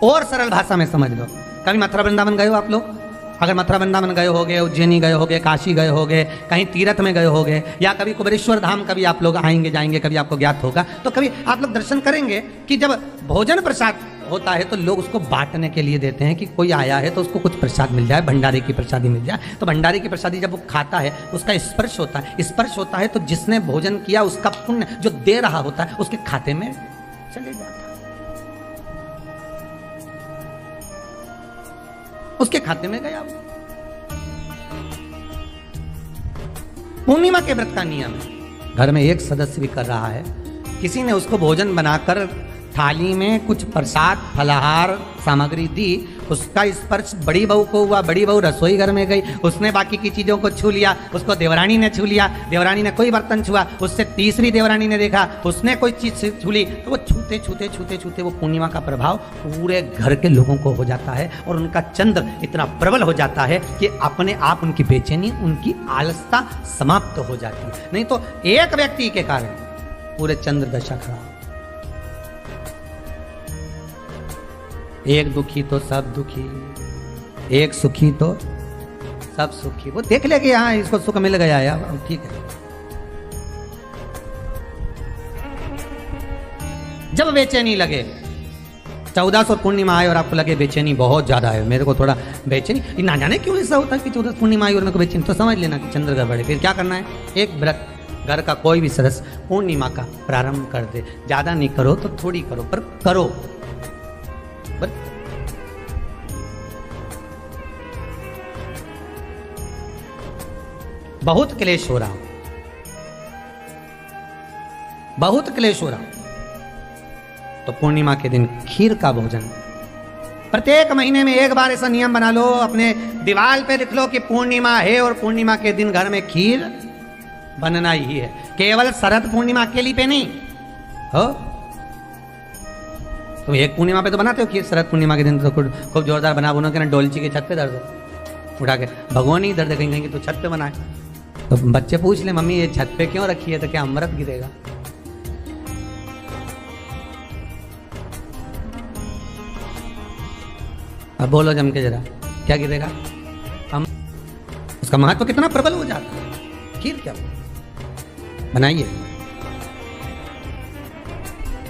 और सरल भाषा में समझ लो, कभी मथुरा वृंदावन गए हो आप लोग? अगर मथुरा वृंदावन गए होगे, उज्जैनी गए होगे, काशी गए होगे, कहीं तीर्थ में गए होगे, या कभी कुबेरेश्वर धाम कभी आप लोग आएंगे जाएंगे, कभी आपको ज्ञात होगा, तो कभी आप लोग दर्शन करेंगे कि जब भोजन प्रसाद होता है तो लोग उसको बांटने के लिए देते हैं कि कोई आया है तो उसको कुछ प्रसाद मिल जाए, भंडारे की प्रसादी मिल जाए। तो भंडारे की प्रसादी जब वो खाता है उसका स्पर्श होता है, स्पर्श होता है तो जिसने भोजन किया उसका पुण्य जो दे रहा होता है उसके खाते में चले जाता है, उसके खाते में गया। पूर्णिमा के व्रत का नियम है, घर में एक सदस्य भी कर रहा है, किसी ने उसको भोजन बनाकर थाली में कुछ प्रसाद फलाहार सामग्री दी, उसका स्पर्श बड़ी बहू को हुआ, बड़ी बहू रसोई घर में गई, उसने बाकी की चीज़ों को छू लिया, उसको देवरानी ने छू लिया, देवरानी ने कोई बर्तन छुआ, उससे तीसरी देवरानी ने देखा, उसने कोई चीज़ छू ली, तो वो छूते छूते छूते छूते वो पूर्णिमा का प्रभाव पूरे घर के लोगों को हो जाता है, और उनका चंद्र इतना प्रबल हो जाता है कि अपने आप उनकी बेचैनी, उनकी आलसता समाप्त हो जाती है। नहीं तो एक व्यक्ति के कारण पूरे चंद्र दशा खराब, एक दुखी तो सब दुखी, एक सुखी तो सब सुखी। वो देख ले कि हाँ इसको सुख मिल गया है, ठीक है। जब बेचैनी लगे, 14 पूर्णिमा आए और आपको लगे बेचैनी बहुत ज्यादा है, मेरे को थोड़ा बेचैनी, ना जाने क्यों ऐसा होता है कि 14 पूर्णिमा आई और मेरे को बेचैनी, तो समझ लेना कि चंद्र गड़बड़ है। फिर क्या करना है? एक व्रत घर का कोई भी सदस्य पूर्णिमा का प्रारंभ कर दे, ज्यादा नहीं करो तो थोड़ी करो, पर करो। बहुत क्लेश हो रहा हूं, बहुत क्लेश हो रहा हूं, तो पूर्णिमा के दिन खीर का भोजन प्रत्येक महीने में एक बार ऐसा नियम बना लो, अपने दीवार पे लिख लो कि पूर्णिमा है और पूर्णिमा के दिन घर में खीर बनना ही है। केवल शरद पूर्णिमा अकेली पे नहीं हो, तुम एक पूर्णिमा पे तो बनाते हो खीर, शरद पूर्णिमा के दिन तो खूब जोरदार बना बुना के ना डोलची के छत पे दर्द हो, उठा के भगवान ही दर्द कहीं कहीं तो छत पे बनाए, तो बच्चे पूछ ले मम्मी ये छत पे क्यों रखी है, तो क्या अमृत गिरेगा? अब बोलो जम के जरा, क्या गिरेगा? उसका महत्व कितना प्रबल हो जाता है। खीर क्या बनाइए।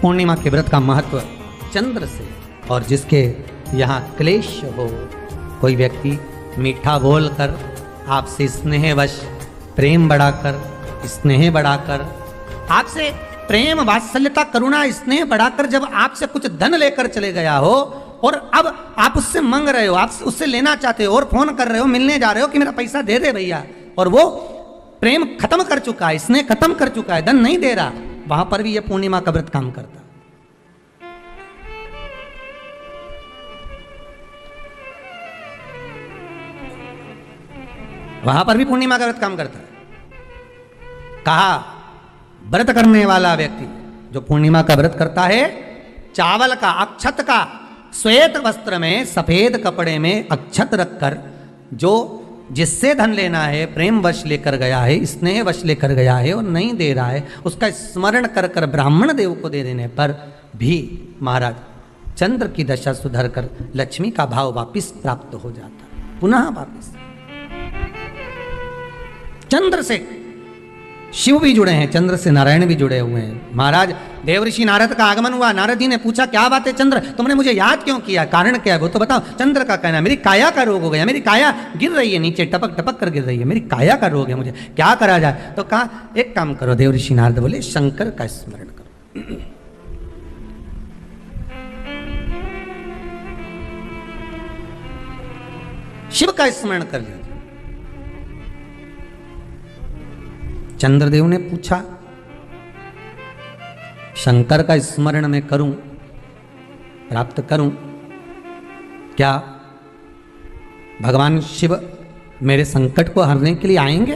पूर्णिमा के व्रत का महत्व चंद्र से, और जिसके यहाँ क्लेश हो, कोई व्यक्ति मीठा बोलकर आपसे स्नेहवश प्रेम बढ़ाकर, स्नेह बढ़ाकर, आपसे प्रेम वात्सल्यता करुणा स्नेह बढ़ाकर जब आपसे कुछ धन लेकर चले गया हो और अब आप उससे मांग रहे हो, आप उससे लेना चाहते हो और फोन कर रहे हो, मिलने जा रहे हो कि मेरा पैसा दे दे भैया, और वो प्रेम खत्म कर चुका है, स्नेह खत्म कर चुका है, धन नहीं दे रहा, वहां पर भी यह पूर्णिमा का व्रत काम करता है। वहां पर भी पूर्णिमा का व्रत काम करता है। कहा व्रत करने वाला व्यक्ति जो पूर्णिमा का व्रत करता है, चावल का, अक्षत का, श्वेत वस्त्र में, सफेद कपड़े में अक्षत रखकर, जो जिससे धन लेना है प्रेम वश लेकर गया है, स्नेह वश लेकर गया है और नहीं दे रहा है, उसका स्मरण कर कर ब्राह्मण देव को दे देने पर भी महाराज चंद्र की दशा सुधर कर लक्ष्मी का भाव वापिस प्राप्त हो जाता है, पुनः वापिस। चंद्र से शिव भी जुड़े हैं, चंद्र से नारायण भी जुड़े हुए हैं। महाराज देवऋषि नारद का आगमन हुआ, नारद जी ने पूछा क्या बात है चंद्र, तुमने मुझे याद क्यों किया, कारण क्या है वो तो बताओ। चंद्र का कहना, मेरी काया का रोग हो गया, मेरी काया गिर रही है नीचे, टपक टपक कर गिर रही है, मेरी काया का रोग है, मुझे क्या करा जाए। तो कहा एक काम करो, देवऋषि नारद बोले शंकर का स्मरण करो। शिव का स्मरण कर लिया। चंद्रदेव ने पूछा शंकर का स्मरण मैं करूं, प्राप्त करूं, क्या भगवान शिव मेरे संकट को हरने के लिए आएंगे?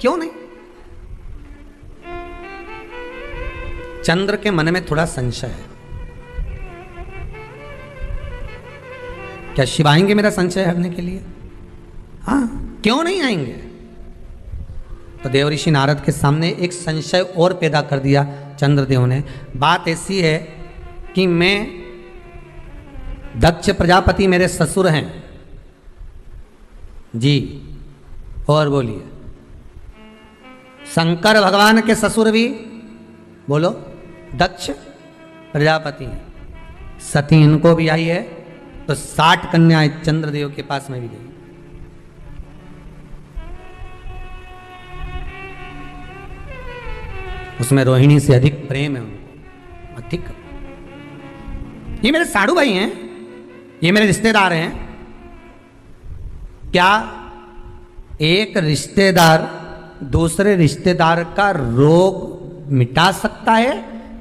क्यों नहीं? चंद्र के मन में थोड़ा संशय है, क्या शिव आएंगे मेरा संशय हरने के लिए? हाँ, क्यों नहीं आएंगे? तो देवऋषि नारद के सामने एक संशय और पैदा कर दिया चंद्रदेव ने। बात ऐसी है कि मैं, दक्ष प्रजापति मेरे ससुर हैं जी, और बोलिए शंकर भगवान के ससुर भी बोलो दक्ष प्रजापति हैं, सती इनको भी आई है, तो 60 कन्याएं चंद्रदेव के पास में भी गई। उसमें रोहिणी से अधिक प्रेम है उनको, अधिक। ये मेरे साधु भाई हैं, ये मेरे रिश्तेदार हैं। क्या एक रिश्तेदार दूसरे रिश्तेदार का रोग मिटा सकता है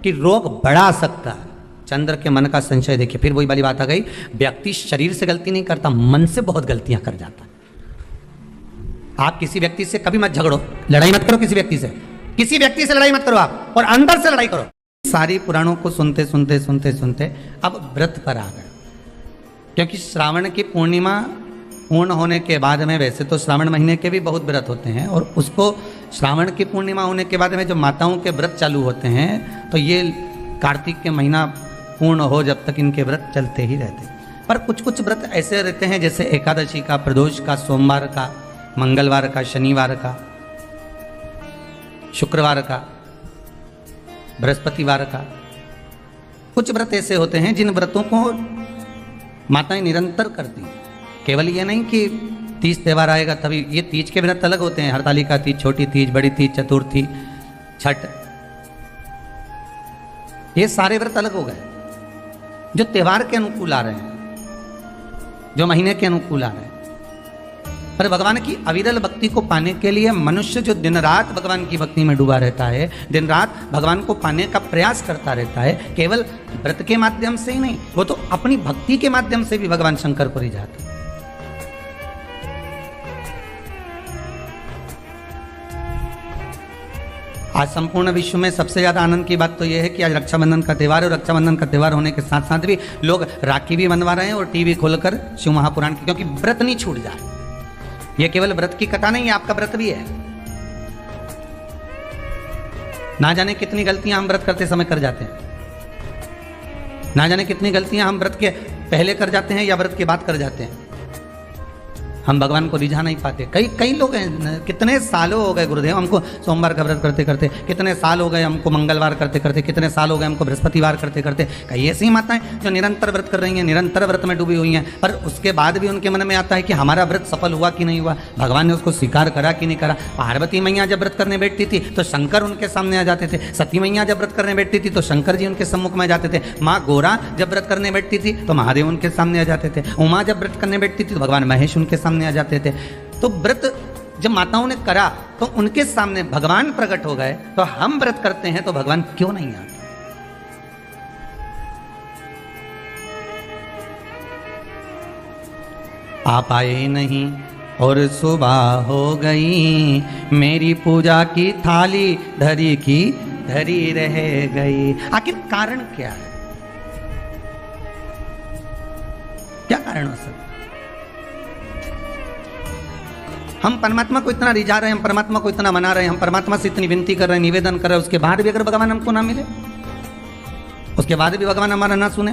कि रोग बढ़ा सकता है? चंद्र के मन का संशय देखिए। फिर वही वाली बात आ गई, व्यक्ति शरीर से गलती नहीं करता, मन से बहुत गलतियां कर जाता है। आप किसी व्यक्ति से कभी मत झगड़ो, लड़ाई मत करो किसी व्यक्ति से, किसी व्यक्ति से लड़ाई मत करो आप, और अंदर से लड़ाई करो। सारी पुराणों को सुनते सुनते सुनते सुनते अब व्रत पर आ गए, क्योंकि श्रावण की पूर्णिमा पूर्ण होने के बाद में, वैसे तो श्रावण महीने के भी बहुत व्रत होते हैं, और उसको श्रावण की पूर्णिमा होने के बाद में जो माताओं के व्रत चालू होते हैं, तो ये कार्तिक के महीना पूर्ण हो जब तक इनके व्रत चलते ही रहते हैं। पर कुछ कुछ व्रत ऐसे रहते हैं, जैसे एकादशी का, प्रदोष का, सोमवार का, मंगलवार का, शनिवार का, शुक्रवार का, बृहस्पतिवार का। कुछ व्रत ऐसे होते हैं जिन व्रतों को माताएं निरंतर करती हैं। केवल ये नहीं कि तीज त्यौहार आएगा तभी, ये तीज के व्रत अलग होते हैं, हरतालिका तीज, छोटी तीज, बड़ी तीज, चतुर्थी, छठ, ये सारे व्रत अलग हो गए जो त्यौहार के अनुकूल आ रहे हैं, जो महीने के अनुकूल आ रहे हैं। पर भगवान की अविरल भक्ति को पाने के लिए मनुष्य जो दिन रात भगवान की भक्ति में डूबा रहता है, दिन रात भगवान को पाने का प्रयास करता रहता है, केवल व्रत के माध्यम से ही नहीं, वो तो अपनी भक्ति के माध्यम से भी भगवान शंकर को रिझाते हैं। आज संपूर्ण विश्व में सबसे ज्यादा आनंद की बात तो यह है कि आज रक्षाबंधन का त्यौहार है, और रक्षाबंधन का त्यौहार होने के साथ साथ भी लोग राखी भी बंधवा रहे हैं और टीवी खोलकर शिव महापुराण की, क्योंकि व्रत नहीं छूट जाए। यह केवल व्रत की कथा नहीं है, आपका व्रत भी है, ना जाने कितनी गलतियां हम व्रत करते समय कर जाते हैं। ना जाने कितनी गलतियां हम व्रत के पहले कर जाते हैं या व्रत के बाद कर जाते हैं। हम भगवान को रिझा नहीं पाते। कई लोग हैं, कितने सालों हो गए गुरुदेव हमको सोमवार का व्रत करते करते, कितने साल हो गए हमको मंगलवार करते करते, कितने साल हो गए हमको बृहस्पतिवार करते करते। कई ऐसी माताएं जो निरंतर व्रत कर रही हैं, निरंतर व्रत में डूबी हुई हैं, पर उसके बाद भी उनके मन में आता है कि हमारा व्रत सफल हुआ कि नहीं हुआ, भगवान ने उसको स्वीकार करा कि नहीं करा। पार्वती मैया जब व्रत करने बैठती थी तो शंकर उनके सामने आ जाते थे। सती मैया जब व्रत करने बैठती थी तो शंकर जी उनके सम्मुख में आ जाते थे। माँ गोरा जब व्रत करने बैठती थी तो महादेव उनके सामने आ जाते थे। उमा जब व्रत करने बैठती थी तो भगवान महेश उनके सामने आ जाते थे। तो व्रत जब माताओं ने करा तो उनके सामने भगवान प्रकट हो गए। तो हम व्रत करते हैं तो भगवान क्यों नहीं आते? आप आए नहीं और सुबह हो गई, मेरी पूजा की थाली धरी की धरी रह गई। आखिर कारण क्या है? क्या कारण हो सकता? हम परमात्मा को इतना रिझा रहे हैं, हम परमात्मा को इतना मना रहे हैं, हम परमात्मा से इतनी विनती कर रहे हैं, निवेदन कर रहे हैं, उसके बाद भी अगर भगवान हमको ना मिले, उसके बाद भी भगवान हमारा ना सुने,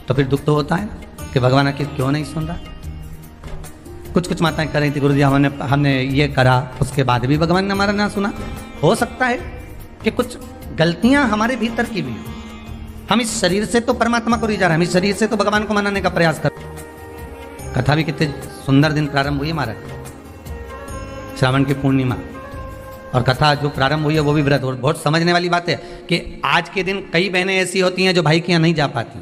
तो फिर दुख तो होता है कि भगवान आखिर क्यों नहीं सुन रहा। कुछ माताएं कर रही थी, गुरुजी हमने ये करा, उसके बाद भी भगवान ने हमारा ना सुना। हो सकता है कि कुछ गलतियां हमारे भीतर की भी हो। हम इस शरीर से तो परमात्मा को रिझा रहे हैं, हम इस शरीर से तो भगवान को मनाने का प्रयास कर। कथा भी कितने सुंदर दिन प्रारंभ हुई हमारा, श्रावण की पूर्णिमा, और कथा जो प्रारंभ हुई है वो भी व्रत। और बहुत समझने वाली बात है कि आज के दिन कई बहनें ऐसी होती हैं जो भाई के यहाँ नहीं जा पाती।